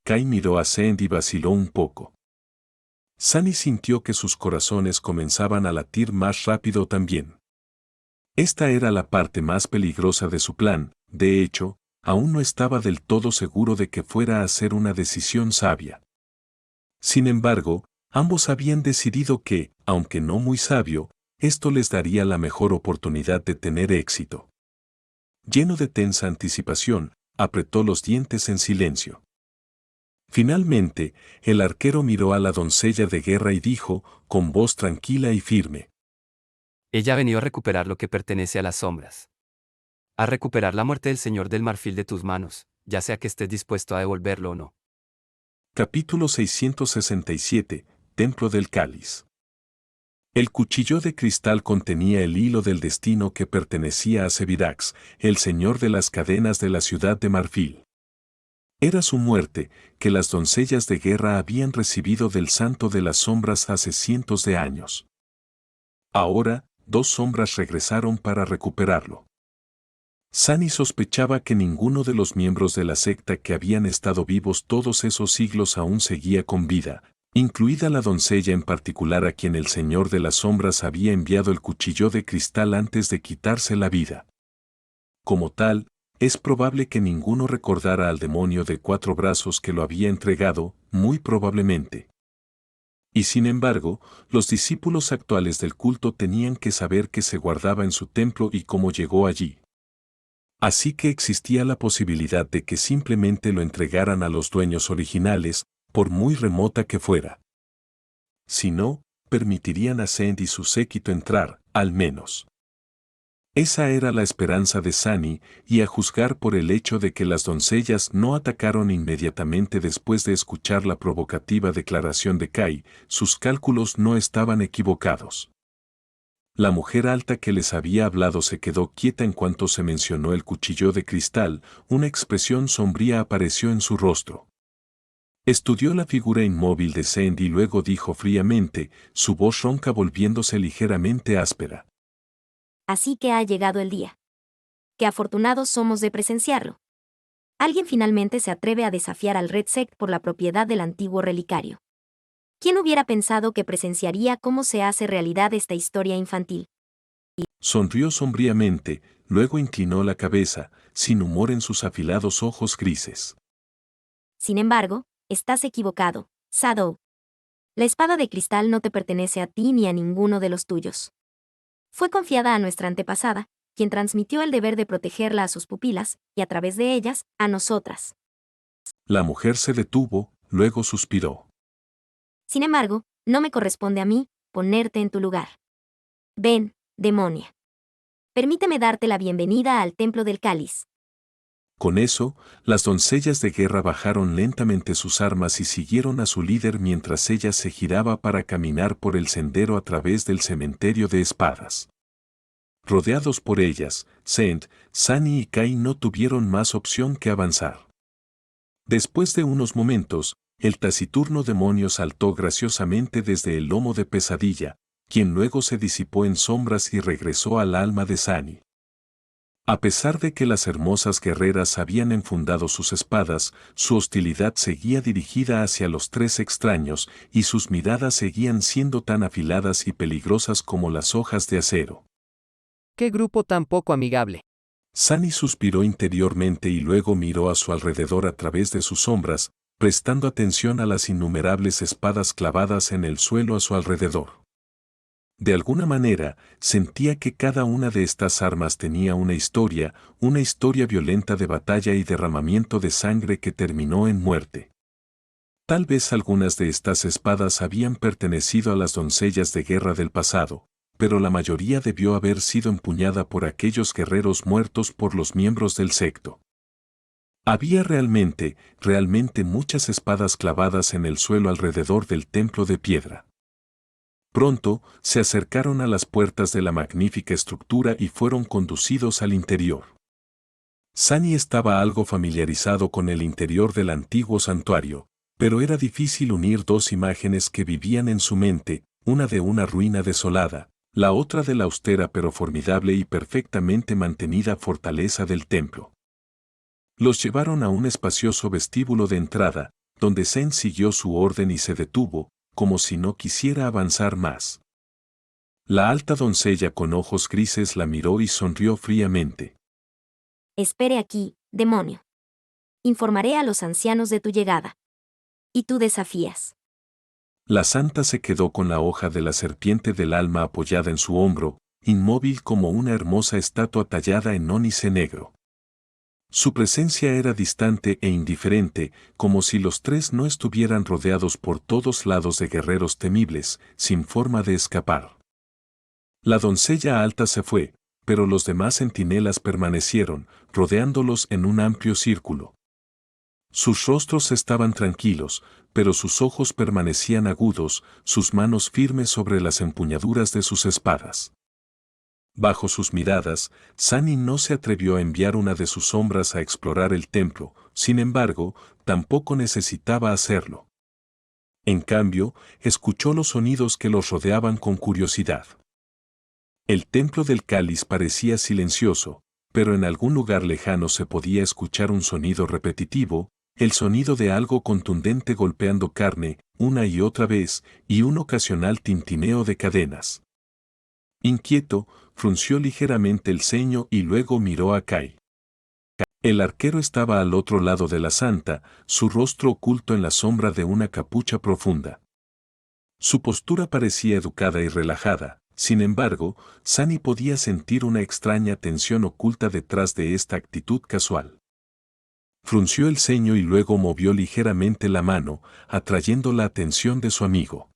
Kai miró a Send y vaciló un poco. Sunny sintió que sus corazones comenzaban a latir más rápido también. Esta era la parte más peligrosa de su plan, de hecho, aún no estaba del todo seguro de que fuera a hacer una decisión sabia. Sin embargo, ambos habían decidido que, aunque no muy sabio, esto les daría la mejor oportunidad de tener éxito. Lleno de tensa anticipación, apretó los dientes en silencio. Finalmente, el arquero miró a la doncella de guerra y dijo, con voz tranquila y firme. Ella ha venido a recuperar lo que pertenece a las sombras. A recuperar la muerte del Señor del Marfil de tus manos, ya sea que estés dispuesto a devolverlo o no. Capítulo 667, Templo del Cáliz. El cuchillo de cristal contenía el hilo del destino que pertenecía a Sevirax, el señor de las cadenas de la ciudad de Marfil. Era su muerte, que las doncellas de guerra habían recibido del Santo de las Sombras hace cientos de años. Ahora, dos sombras regresaron para recuperarlo. Sunny sospechaba que ninguno de los miembros de la secta que habían estado vivos todos esos siglos aún seguía con vida, incluida la doncella en particular a quien el Señor de las Sombras había enviado el cuchillo de cristal antes de quitarse la vida. Como tal, es probable que ninguno recordara al demonio de 4 brazos que lo había entregado, muy probablemente. Y sin embargo, los discípulos actuales del culto tenían que saber qué se guardaba en su templo y cómo llegó allí. Así que existía la posibilidad de que simplemente lo entregaran a los dueños originales, por muy remota que fuera. Si no, permitirían a Sand y su séquito entrar, al menos. Esa era la esperanza de Sunny, y a juzgar por el hecho de que las doncellas no atacaron inmediatamente después de escuchar la provocativa declaración de Kai, sus cálculos no estaban equivocados. La mujer alta que les había hablado se quedó quieta en cuanto se mencionó el cuchillo de cristal, una expresión sombría apareció en su rostro. Estudió la figura inmóvil de Sand y luego dijo fríamente, su voz ronca volviéndose ligeramente áspera. Así que ha llegado el día. Qué afortunados somos de presenciarlo. Alguien finalmente se atreve a desafiar al Red Sect por la propiedad del antiguo relicario. ¿Quién hubiera pensado que presenciaría cómo se hace realidad esta historia infantil? Sonrió sombríamente, luego inclinó la cabeza, sin humor en sus afilados ojos grises. Sin embargo, estás equivocado, Shadow. La espada de cristal no te pertenece a ti ni a ninguno de los tuyos. Fue confiada a nuestra antepasada, quien transmitió el deber de protegerla a sus pupilas, y a través de ellas, a nosotras. La mujer se detuvo, luego suspiró. Sin embargo, no me corresponde a mí ponerte en tu lugar. Ven, demonia. Permíteme darte la bienvenida al Templo del Cáliz. Con eso, las doncellas de guerra bajaron lentamente sus armas y siguieron a su líder mientras ella se giraba para caminar por el sendero a través del cementerio de espadas. Rodeados por ellas, Sand, Sunny y Kai no tuvieron más opción que avanzar. Después de unos momentos, el taciturno demonio saltó graciosamente desde el lomo de Pesadilla, quien luego se disipó en sombras y regresó al alma de Sunny. A pesar de que las hermosas guerreras habían enfundado sus espadas, su hostilidad seguía dirigida hacia los 3 extraños y sus miradas seguían siendo tan afiladas y peligrosas como las hojas de acero. ¡Qué grupo tan poco amigable! Sunny suspiró interiormente y luego miró a su alrededor a través de sus sombras, prestando atención a las innumerables espadas clavadas en el suelo a su alrededor. De alguna manera, sentía que cada una de estas armas tenía una historia violenta de batalla y derramamiento de sangre que terminó en muerte. Tal vez algunas de estas espadas habían pertenecido a las doncellas de guerra del pasado, pero la mayoría debió haber sido empuñada por aquellos guerreros muertos por los miembros del secto. Había realmente muchas espadas clavadas en el suelo alrededor del templo de piedra. Pronto, se acercaron a las puertas de la magnífica estructura y fueron conducidos al interior. Sunny estaba algo familiarizado con el interior del antiguo santuario, pero era difícil unir 2 imágenes que vivían en su mente, una de una ruina desolada, la otra de la austera pero formidable y perfectamente mantenida fortaleza del templo. Los llevaron a un espacioso vestíbulo de entrada, donde Sand siguió su orden y se detuvo, como si no quisiera avanzar más. La alta doncella con ojos grises la miró y sonrió fríamente. Espere aquí, demonio. Informaré a los ancianos de tu llegada. Y tú desafías. La santa se quedó con la hoja de la serpiente del alma apoyada en su hombro, inmóvil como una hermosa estatua tallada en ónice negro. Su presencia era distante e indiferente, como si los 3 no estuvieran rodeados por todos lados de guerreros temibles, sin forma de escapar. La doncella alta se fue, pero los demás centinelas permanecieron, rodeándolos en un amplio círculo. Sus rostros estaban tranquilos, pero sus ojos permanecían agudos, sus manos firmes sobre las empuñaduras de sus espadas. Bajo sus miradas, Sunny no se atrevió a enviar una de sus sombras a explorar el templo, sin embargo, tampoco necesitaba hacerlo. En cambio, escuchó los sonidos que los rodeaban con curiosidad. El templo del cáliz parecía silencioso, pero en algún lugar lejano se podía escuchar un sonido repetitivo, el sonido de algo contundente golpeando carne, una y otra vez, y un ocasional tintineo de cadenas. Inquieto, frunció ligeramente el ceño y luego miró a Kai. El arquero estaba al otro lado de la santa, su rostro oculto en la sombra de una capucha profunda. Su postura parecía educada y relajada, sin embargo, Sunny podía sentir una extraña tensión oculta detrás de esta actitud casual. Frunció el ceño y luego movió ligeramente la mano, atrayendo la atención de su amigo.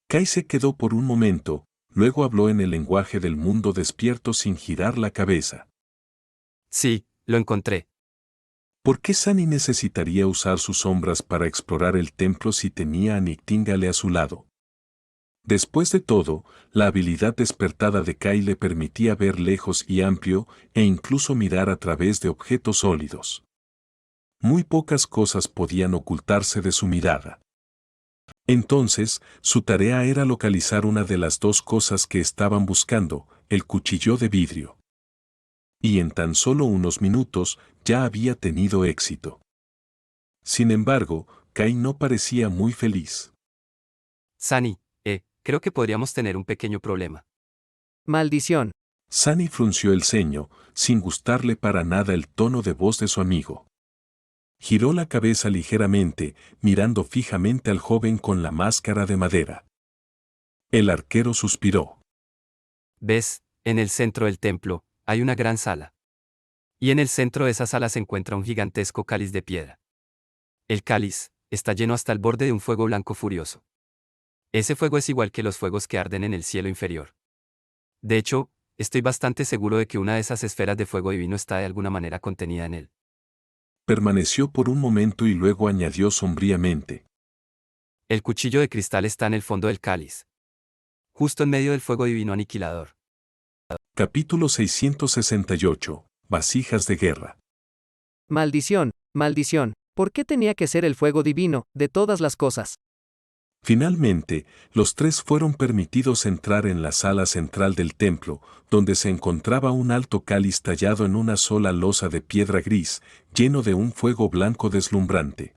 Kai se quedó por un momento, luego habló en el lenguaje del mundo despierto sin girar la cabeza. Sí, lo encontré. ¿Por qué Sunny necesitaría usar sus sombras para explorar el templo si tenía a Nightingale a su lado? Después de todo, la habilidad despertada de Kai le permitía ver lejos y amplio, e incluso mirar a través de objetos sólidos. Muy pocas cosas podían ocultarse de su mirada. Entonces, su tarea era localizar una de las dos cosas que estaban buscando, el cuchillo de vidrio. Y en tan solo unos minutos ya había tenido éxito. Sin embargo, Kai no parecía muy feliz. Sunny, creo que podríamos tener un pequeño problema. Maldición. Sunny frunció el ceño, sin gustarle para nada el tono de voz de su amigo. Giró la cabeza ligeramente, mirando fijamente al joven con la máscara de madera. El arquero suspiró. ¿Ves? En el centro del templo, hay una gran sala. Y en el centro de esa sala se encuentra un gigantesco cáliz de piedra. El cáliz está lleno hasta el borde de un fuego blanco furioso. Ese fuego es igual que los fuegos que arden en el cielo inferior. De hecho, estoy bastante seguro de que una de esas esferas de fuego divino está de alguna manera contenida en él. Permaneció por un momento y luego añadió sombríamente. El cuchillo de cristal está en el fondo del cáliz, justo en medio del fuego divino aniquilador. Capítulo 668. Vasijas de guerra. Maldición, maldición. ¿Por qué tenía que ser el fuego divino, de todas las cosas? Finalmente, los tres fueron permitidos entrar en la sala central del templo, donde se encontraba un alto cáliz tallado en una sola losa de piedra gris, lleno de un fuego blanco deslumbrante.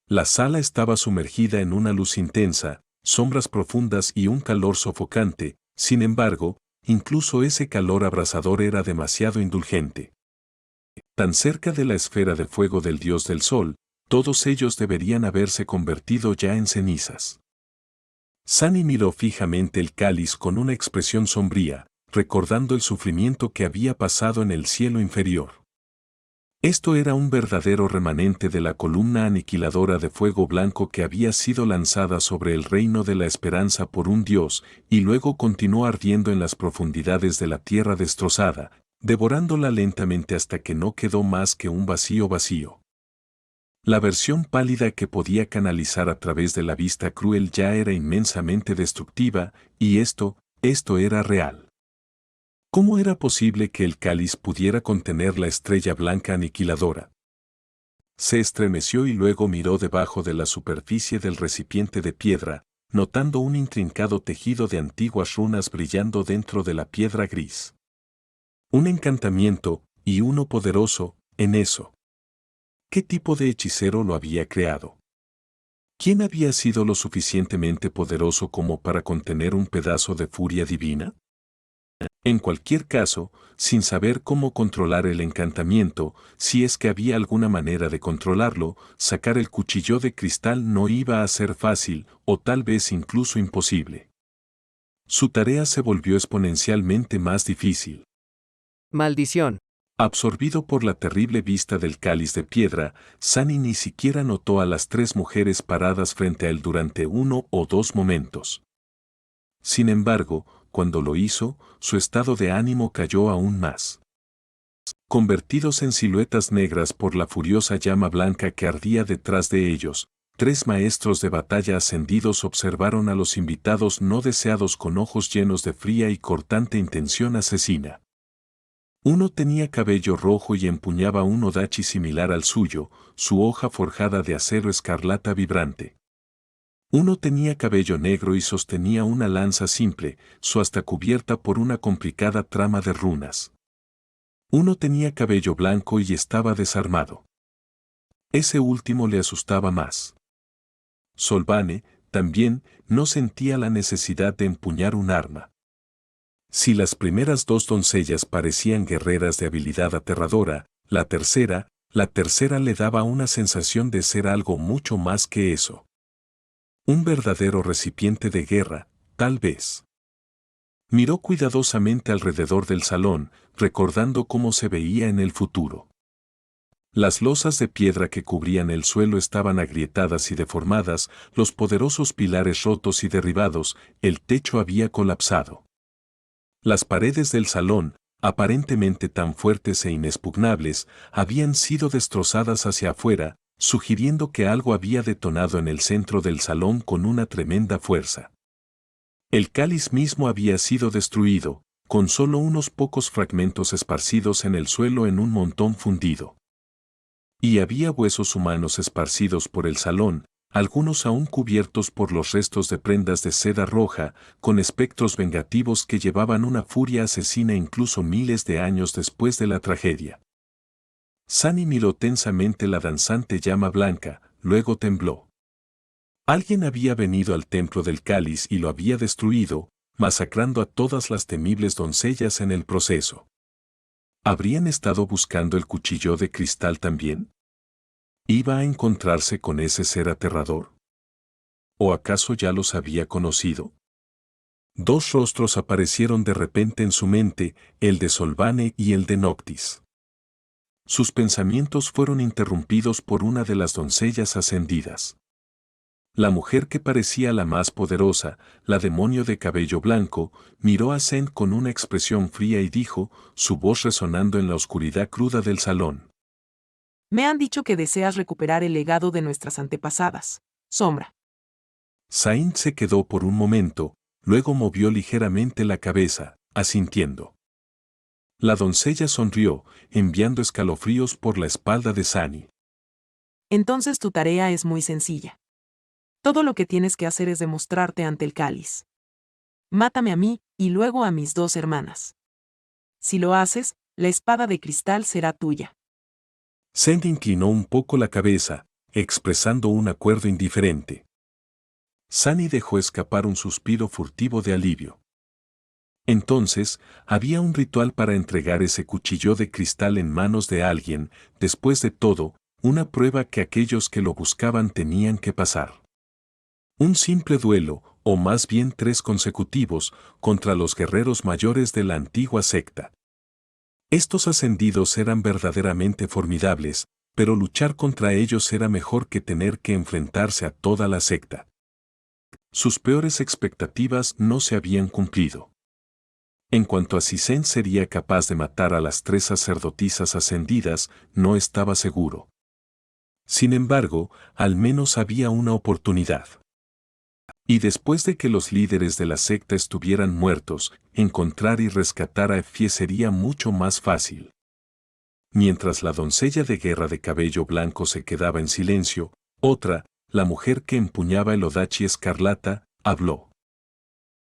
La sala estaba sumergida en una luz intensa, sombras profundas y un calor sofocante, sin embargo, incluso ese calor abrasador era demasiado indulgente. Tan cerca de la esfera de fuego del dios del sol, todos ellos deberían haberse convertido ya en cenizas. Sunny miró fijamente el cáliz con una expresión sombría, recordando el sufrimiento que había pasado en el cielo inferior. Esto era un verdadero remanente de la columna aniquiladora de fuego blanco que había sido lanzada sobre el reino de la esperanza por un dios, y luego continuó ardiendo en las profundidades de la tierra destrozada, devorándola lentamente hasta que no quedó más que un vacío. La versión pálida que podía canalizar a través de la vista cruel ya era inmensamente destructiva, y esto era real. ¿Cómo era posible que el cáliz pudiera contener la estrella blanca aniquiladora? Se estremeció y luego miró debajo de la superficie del recipiente de piedra, notando un intrincado tejido de antiguas runas brillando dentro de la piedra gris. Un encantamiento, y uno poderoso, en eso. ¿Qué tipo de hechicero lo había creado? ¿Quién había sido lo suficientemente poderoso como para contener un pedazo de furia divina? En cualquier caso, sin saber cómo controlar el encantamiento, si es que había alguna manera de controlarlo, sacar el cuchillo de cristal no iba a ser fácil, o tal vez incluso imposible. Su tarea se volvió exponencialmente más difícil. Maldición. Absorbido por la terrible vista del cáliz de piedra, Sunny ni siquiera notó a las tres mujeres paradas frente a él durante 1 o 2 momentos. Sin embargo, cuando lo hizo, su estado de ánimo cayó aún más. Convertidos en siluetas negras por la furiosa llama blanca que ardía detrás de ellos, 3 maestros de batalla ascendidos observaron a los invitados no deseados con ojos llenos de fría y cortante intención asesina. Uno tenía cabello rojo y empuñaba un odachi similar al suyo, su hoja forjada de acero escarlata vibrante. Uno tenía cabello negro y sostenía una lanza simple, su asta cubierta por una complicada trama de runas. Uno tenía cabello blanco y estaba desarmado. Ese último le asustaba más. Solvane, también, no sentía la necesidad de empuñar un arma. Si las primeras dos doncellas parecían guerreras de habilidad aterradora, la tercera le daba una sensación de ser algo mucho más que eso. Un verdadero recipiente de guerra, tal vez. Miró cuidadosamente alrededor del salón, recordando cómo se veía en el futuro. Las losas de piedra que cubrían el suelo estaban agrietadas y deformadas, los poderosos pilares rotos y derribados, el techo había colapsado. Las paredes del salón, aparentemente tan fuertes e inexpugnables, habían sido destrozadas hacia afuera, sugiriendo que algo había detonado en el centro del salón con una tremenda fuerza. El cáliz mismo había sido destruido, con solo unos pocos fragmentos esparcidos en el suelo en un montón fundido. Y había huesos humanos esparcidos por el salón, algunos aún cubiertos por los restos de prendas de seda roja, con espectros vengativos que llevaban una furia asesina incluso miles de años después de la tragedia. Sunny miró tensamente la danzante llama blanca, luego tembló. Alguien había venido al templo del cáliz y lo había destruido, masacrando a todas las temibles doncellas en el proceso. ¿Habrían estado buscando el cuchillo de cristal también? ¿Iba a encontrarse con ese ser aterrador? ¿O acaso ya los había conocido? Dos rostros aparecieron de repente en su mente, el de Solvane y el de Noctis. Sus pensamientos fueron interrumpidos por una de las doncellas ascendidas. La mujer que parecía la más poderosa, la demonio de cabello blanco, miró a Zen con una expresión fría y dijo, su voz resonando en la oscuridad cruda del salón. Me han dicho que deseas recuperar el legado de nuestras antepasadas, Sombra. Zayn se quedó por un momento, luego movió ligeramente la cabeza, asintiendo. La doncella sonrió, enviando escalofríos por la espalda de Sunny. Entonces tu tarea es muy sencilla. Todo lo que tienes que hacer es demostrarte ante el cáliz. Mátame a mí, y luego a mis dos hermanas. Si lo haces, la espada de cristal será tuya. Zen inclinó un poco la cabeza, expresando un acuerdo indiferente. Sunny dejó escapar un suspiro furtivo de alivio. Entonces, había un ritual para entregar ese cuchillo de cristal en manos de alguien, después de todo, una prueba que aquellos que lo buscaban tenían que pasar. Un simple duelo, o más bien 3 consecutivos, contra los guerreros mayores de la antigua secta. Estos ascendidos eran verdaderamente formidables, pero luchar contra ellos era mejor que tener que enfrentarse a toda la secta. Sus peores expectativas no se habían cumplido. En cuanto a si Zen sería capaz de matar a las 3 sacerdotisas ascendidas, no estaba seguro. Sin embargo, al menos había una oportunidad. Y después de que los líderes de la secta estuvieran muertos, encontrar y rescatar a Effie sería mucho más fácil. Mientras la doncella de guerra de cabello blanco se quedaba en silencio, otra, la mujer que empuñaba el odachi escarlata, habló.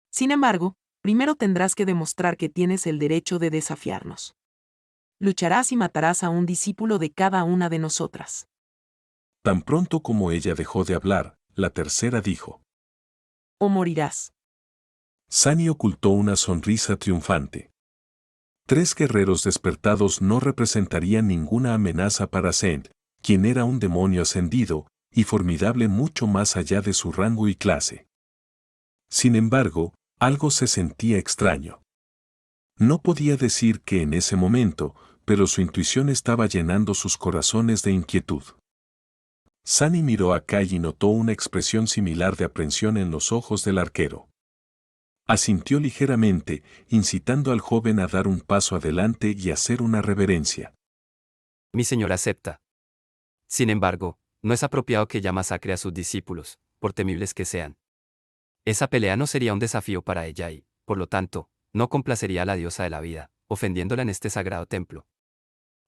Sin embargo, primero tendrás que demostrar que tienes el derecho de desafiarnos. Lucharás y matarás a un discípulo de cada una de nosotras. Tan pronto como ella dejó de hablar, la tercera dijo. O morirás. Sunny ocultó una sonrisa triunfante. 3 guerreros despertados no representarían ninguna amenaza para Zen, quien era un demonio ascendido, y formidable mucho más allá de su rango y clase. Sin embargo, algo se sentía extraño. No podía decir que en ese momento, pero su intuición estaba llenando sus corazones de inquietud. Sunny miró a Kai y notó una expresión similar de aprensión en los ojos del arquero. Asintió ligeramente, incitando al joven a dar un paso adelante y hacer una reverencia. Mi señor acepta. Sin embargo, no es apropiado que ella masacre a sus discípulos, por temibles que sean. Esa pelea no sería un desafío para ella y, por lo tanto, no complacería a la diosa de la vida, ofendiéndola en este sagrado templo.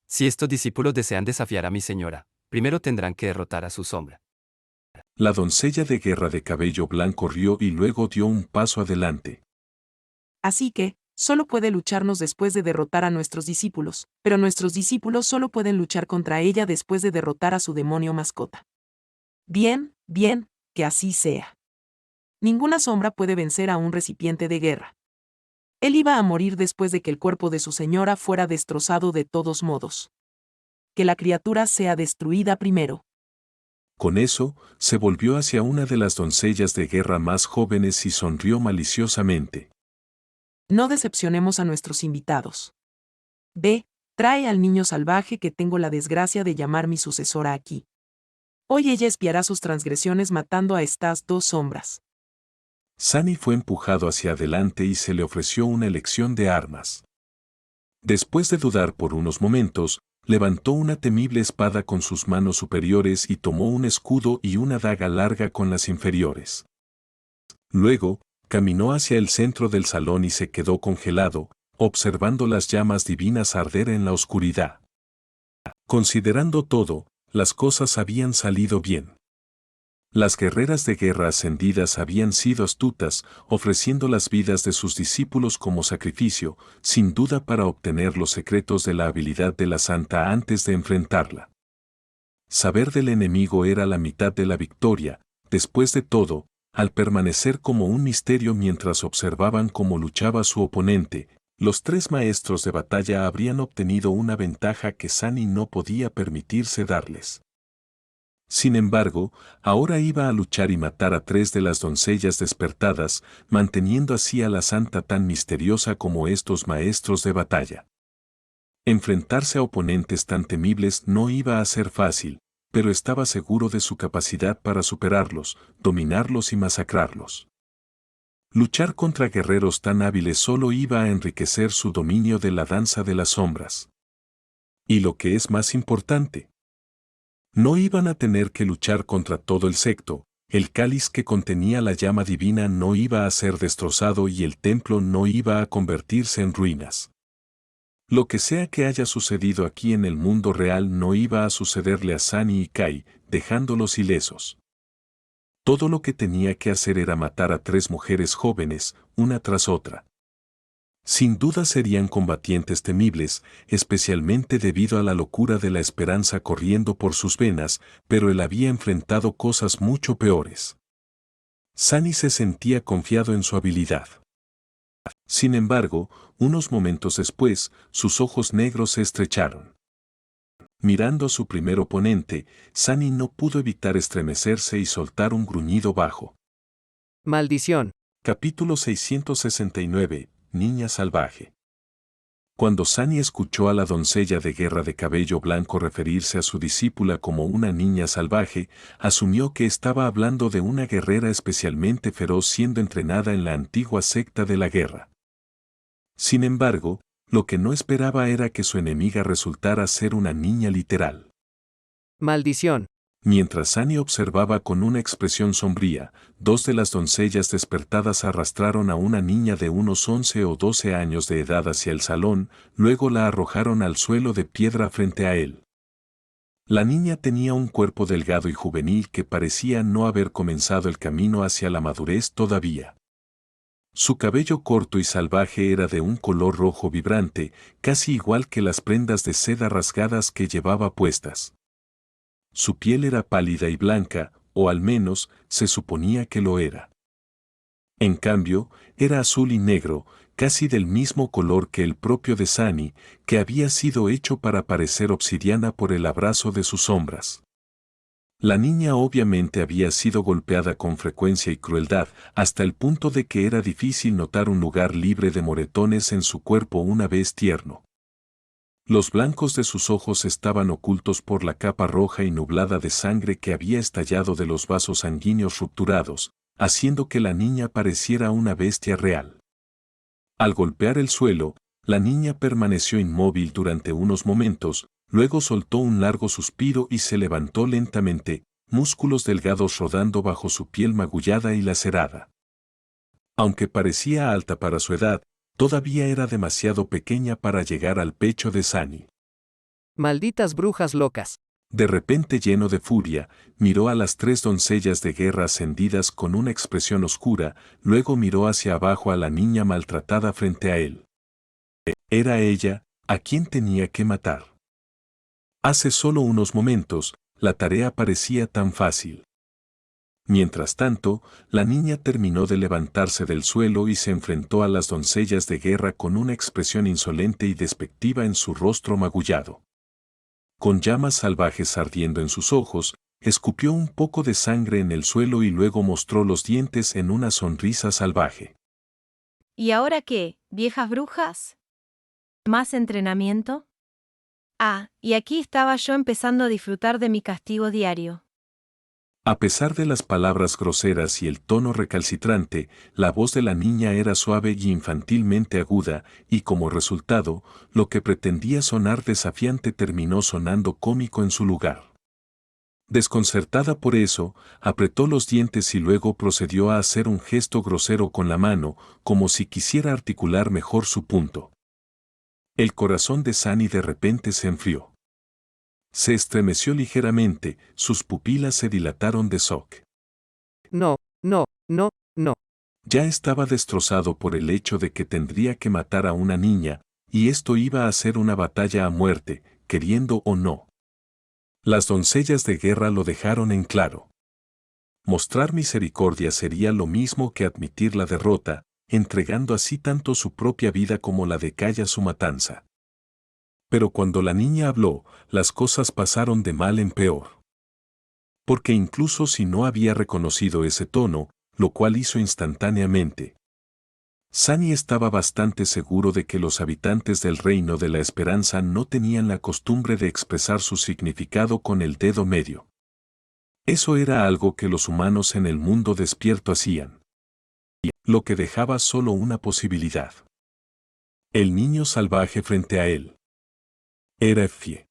Si estos discípulos desean desafiar a mi señora, primero tendrán que derrotar a su sombra. La doncella de guerra de cabello blanco rió y luego dio un paso adelante. Así que, solo puede lucharnos después de derrotar a nuestros discípulos, pero nuestros discípulos solo pueden luchar contra ella después de derrotar a su demonio mascota. Bien, bien, que así sea. Ninguna sombra puede vencer a un recipiente de guerra. Él iba a morir después de que el cuerpo de su señora fuera destrozado de todos modos. Que la criatura sea destruida primero. Con eso, se volvió hacia una de las doncellas de guerra más jóvenes y sonrió maliciosamente. No decepcionemos a nuestros invitados. Ve, trae al niño salvaje que tengo la desgracia de llamar mi sucesora aquí. Hoy ella espiará sus transgresiones matando a estas dos sombras. Sunny fue empujado hacia adelante y se le ofreció una elección de armas. Después de dudar por unos momentos, levantó una temible espada con sus manos superiores y tomó un escudo y una daga larga con las inferiores. Luego, caminó hacia el centro del salón y se quedó congelado, observando las llamas divinas arder en la oscuridad. Considerando todo, las cosas habían salido bien. Las guerreras de guerra ascendidas habían sido astutas, ofreciendo las vidas de sus discípulos como sacrificio, sin duda para obtener los secretos de la habilidad de la santa antes de enfrentarla. Saber del enemigo era la mitad de la victoria. Después de todo, al permanecer como un misterio mientras observaban cómo luchaba su oponente, los tres maestros de batalla habrían obtenido una ventaja que Sunny no podía permitirse darles. Sin embargo, ahora iba a luchar y matar a tres de las doncellas despertadas, manteniendo así a la santa tan misteriosa como estos maestros de batalla. Enfrentarse a oponentes tan temibles no iba a ser fácil, pero estaba seguro de su capacidad para superarlos, dominarlos y masacrarlos. Luchar contra guerreros tan hábiles solo iba a enriquecer su dominio de la danza de las sombras. Y lo que es más importante, no iban a tener que luchar contra todo el secto, el cáliz que contenía la llama divina no iba a ser destrozado y el templo no iba a convertirse en ruinas. Lo que sea que haya sucedido aquí en el mundo real no iba a sucederle a Sunny y Kai, dejándolos ilesos. Todo lo que tenía que hacer era matar a tres mujeres jóvenes, una tras otra. Sin duda serían combatientes temibles, especialmente debido a la locura de la esperanza corriendo por sus venas, pero él había enfrentado cosas mucho peores. Sunny se sentía confiado en su habilidad. Sin embargo, unos momentos después, sus ojos negros se estrecharon. Mirando a su primer oponente, Sunny no pudo evitar estremecerse y soltar un gruñido bajo. Maldición. Capítulo 669. Niña salvaje. Cuando Sunny escuchó a la doncella de guerra de cabello blanco referirse a su discípula como una niña salvaje, asumió que estaba hablando de una guerrera especialmente feroz siendo entrenada en la antigua secta de la guerra. Sin embargo, lo que no esperaba era que su enemiga resultara ser una niña literal. Maldición. Mientras Sunny observaba con una expresión sombría, dos de las doncellas despertadas arrastraron a una niña de unos 11 o 12 años de edad hacia el salón, luego la arrojaron al suelo de piedra frente a él. La niña tenía un cuerpo delgado y juvenil que parecía no haber comenzado el camino hacia la madurez todavía. Su cabello corto y salvaje era de un color rojo vibrante, casi igual que las prendas de seda rasgadas que llevaba puestas. Su piel era pálida y blanca, o al menos, se suponía que lo era. En cambio, era azul y negro, casi del mismo color que el propio de Sunny, que había sido hecho para parecer obsidiana por el abrazo de sus sombras. La niña obviamente había sido golpeada con frecuencia y crueldad, hasta el punto de que era difícil notar un lugar libre de moretones en su cuerpo una vez tierno. Los blancos de sus ojos estaban ocultos por la capa roja y nublada de sangre que había estallado de los vasos sanguíneos rupturados, haciendo que la niña pareciera una bestia real. Al golpear el suelo, la niña permaneció inmóvil durante unos momentos, luego soltó un largo suspiro y se levantó lentamente, músculos delgados rodando bajo su piel magullada y lacerada. Aunque parecía alta para su edad, todavía era demasiado pequeña para llegar al pecho de Sunny. Malditas brujas locas. De repente, lleno de furia, miró a las tres doncellas de guerra ascendidas con una expresión oscura, luego miró hacia abajo a la niña maltratada frente a él. Era ella a quien tenía que matar. Hace solo unos momentos, la tarea parecía tan fácil. Mientras tanto, la niña terminó de levantarse del suelo y se enfrentó a las doncellas de guerra con una expresión insolente y despectiva en su rostro magullado. Con llamas salvajes ardiendo en sus ojos, escupió un poco de sangre en el suelo y luego mostró los dientes en una sonrisa salvaje. ¿Y ahora qué, viejas brujas? ¿Más entrenamiento? Ah, y aquí estaba yo empezando a disfrutar de mi castigo diario. A pesar de las palabras groseras y el tono recalcitrante, la voz de la niña era suave y infantilmente aguda, y como resultado, lo que pretendía sonar desafiante terminó sonando cómico en su lugar. Desconcertada por eso, apretó los dientes y luego procedió a hacer un gesto grosero con la mano, como si quisiera articular mejor su punto. El corazón de Sunny de repente se enfrió. Se estremeció ligeramente, sus pupilas se dilataron de shock. No, no, no, no. Ya estaba destrozado por el hecho de que tendría que matar a una niña, y esto iba a ser una batalla a muerte, queriendo o no. Las doncellas de guerra lo dejaron en claro. Mostrar misericordia sería lo mismo que admitir la derrota, entregando así tanto su propia vida como la de Kaya su matanza. Pero cuando la niña habló, las cosas pasaron de mal en peor. Porque incluso si no había reconocido ese tono, lo cual hizo instantáneamente, Sunny estaba bastante seguro de que los habitantes del Reino de la Esperanza no tenían la costumbre de expresar su significado con el dedo medio. Eso era algo que los humanos en el mundo despierto hacían. Lo que dejaba solo una posibilidad. El niño salvaje frente a él. Era Effie.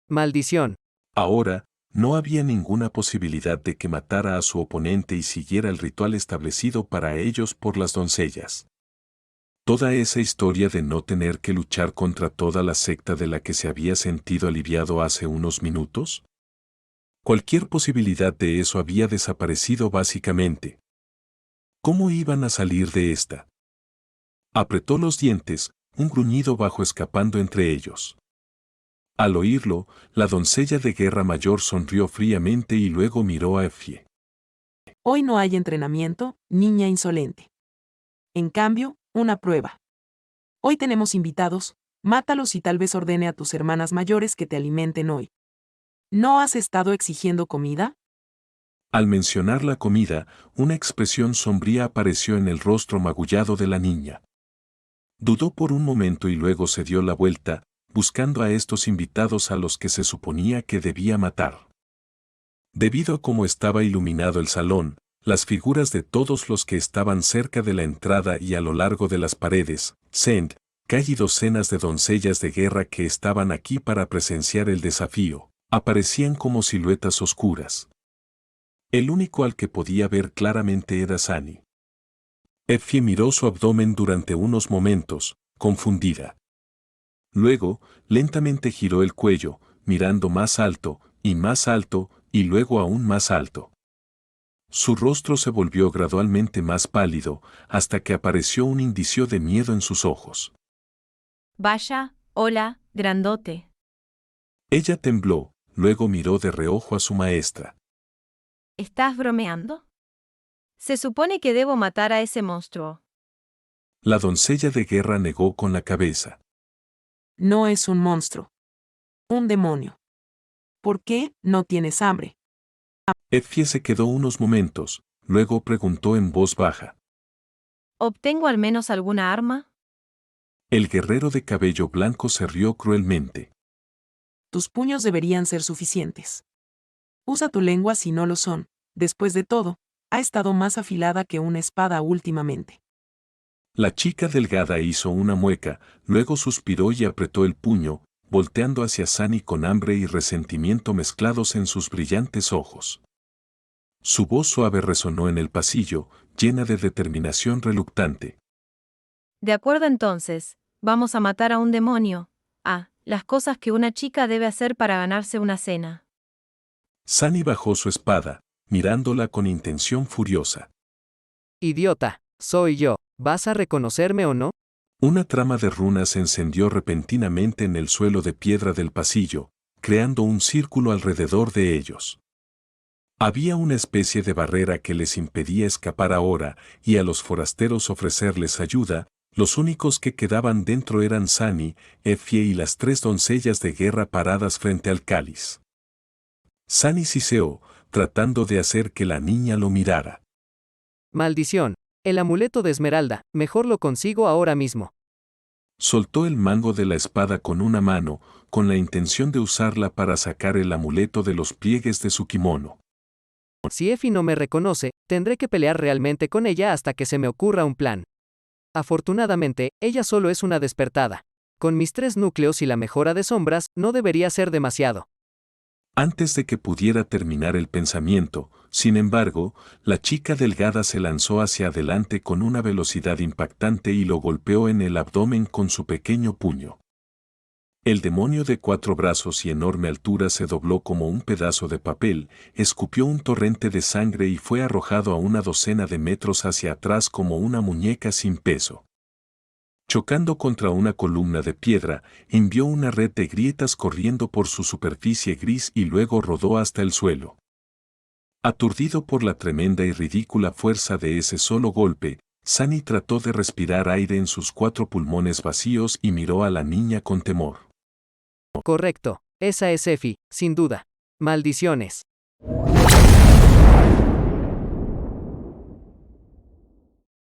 Maldición. Ahora, no había ninguna posibilidad de que matara a su oponente y siguiera el ritual establecido para ellos por las doncellas. Toda esa historia de no tener que luchar contra toda la secta de la que se había sentido aliviado hace unos minutos. Cualquier posibilidad de eso había desaparecido básicamente. ¿Cómo iban a salir de esta? Apretó los dientes, un gruñido bajo escapando entre ellos. Al oírlo, la doncella de guerra mayor sonrió fríamente y luego miró a Effie. Hoy no hay entrenamiento, niña insolente. En cambio, una prueba. Hoy tenemos invitados, mátalos y tal vez ordene a tus hermanas mayores que te alimenten hoy. ¿No has estado exigiendo comida? Al mencionar la comida, una expresión sombría apareció en el rostro magullado de la niña. Dudó por un momento y luego se dio la vuelta, buscando a estos invitados a los que se suponía que debía matar. Debido a cómo estaba iluminado el salón, las figuras de todos los que estaban cerca de la entrada y a lo largo de las paredes, Send, Kai y docenas de doncellas de guerra que estaban aquí para presenciar el desafío, aparecían como siluetas oscuras. El único al que podía ver claramente era Sunny. Effie miró su abdomen durante unos momentos, confundida. Luego, lentamente giró el cuello, mirando más alto, y luego aún más alto. Su rostro se volvió gradualmente más pálido, hasta que apareció un indicio de miedo en sus ojos. Vaya, hola, grandote. Ella tembló, luego miró de reojo a su maestra. ¿Estás bromeando? Se supone que debo matar a ese monstruo. La doncella de guerra negó con la cabeza. No es un monstruo. Un demonio. ¿Por qué no tienes hambre? Effie se quedó unos momentos, luego preguntó en voz baja. ¿Obtengo al menos alguna arma? El guerrero de cabello blanco se rió cruelmente. Tus puños deberían ser suficientes. Usa tu lengua si no lo son. Después de todo, ha estado más afilada que una espada últimamente. La chica delgada hizo una mueca, luego suspiró y apretó el puño, volteando hacia Sunny con hambre y resentimiento mezclados en sus brillantes ojos. Su voz suave resonó en el pasillo, llena de determinación reluctante. De acuerdo entonces, vamos a matar a un demonio. Ah, las cosas que una chica debe hacer para ganarse una cena. Sunny bajó su espada, mirándola con intención furiosa. Idiota, soy yo. ¿Vas a reconocerme o no? Una trama de runas se encendió repentinamente en el suelo de piedra del pasillo, creando un círculo alrededor de ellos. Había una especie de barrera que les impedía escapar ahora y a los forasteros ofrecerles ayuda. Los únicos que quedaban dentro eran Sani, Effie y las 3 doncellas de guerra paradas frente al cáliz. Sani siseó, tratando de hacer que la niña lo mirara. Maldición. El amuleto de Esmeralda, mejor lo consigo ahora mismo. Soltó el mango de la espada con una mano, con la intención de usarla para sacar el amuleto de los pliegues de su kimono. Si Effie no me reconoce, tendré que pelear realmente con ella hasta que se me ocurra un plan. Afortunadamente, ella solo es una despertada. Con mis 3 núcleos y la mejora de sombras, no debería ser demasiado. Antes de que pudiera terminar el pensamiento, sin embargo, la chica delgada se lanzó hacia adelante con una velocidad impactante y lo golpeó en el abdomen con su pequeño puño. El demonio de 4 brazos y enorme altura se dobló como un pedazo de papel, escupió un torrente de sangre y fue arrojado a una docena de metros hacia atrás como una muñeca sin peso. Chocando contra una columna de piedra, envió una red de grietas corriendo por su superficie gris y luego rodó hasta el suelo. Aturdido por la tremenda y ridícula fuerza de ese solo golpe, Sani trató de respirar aire en sus 4 pulmones vacíos y miró a la niña con temor. Correcto, esa es Effie, sin duda. Maldiciones.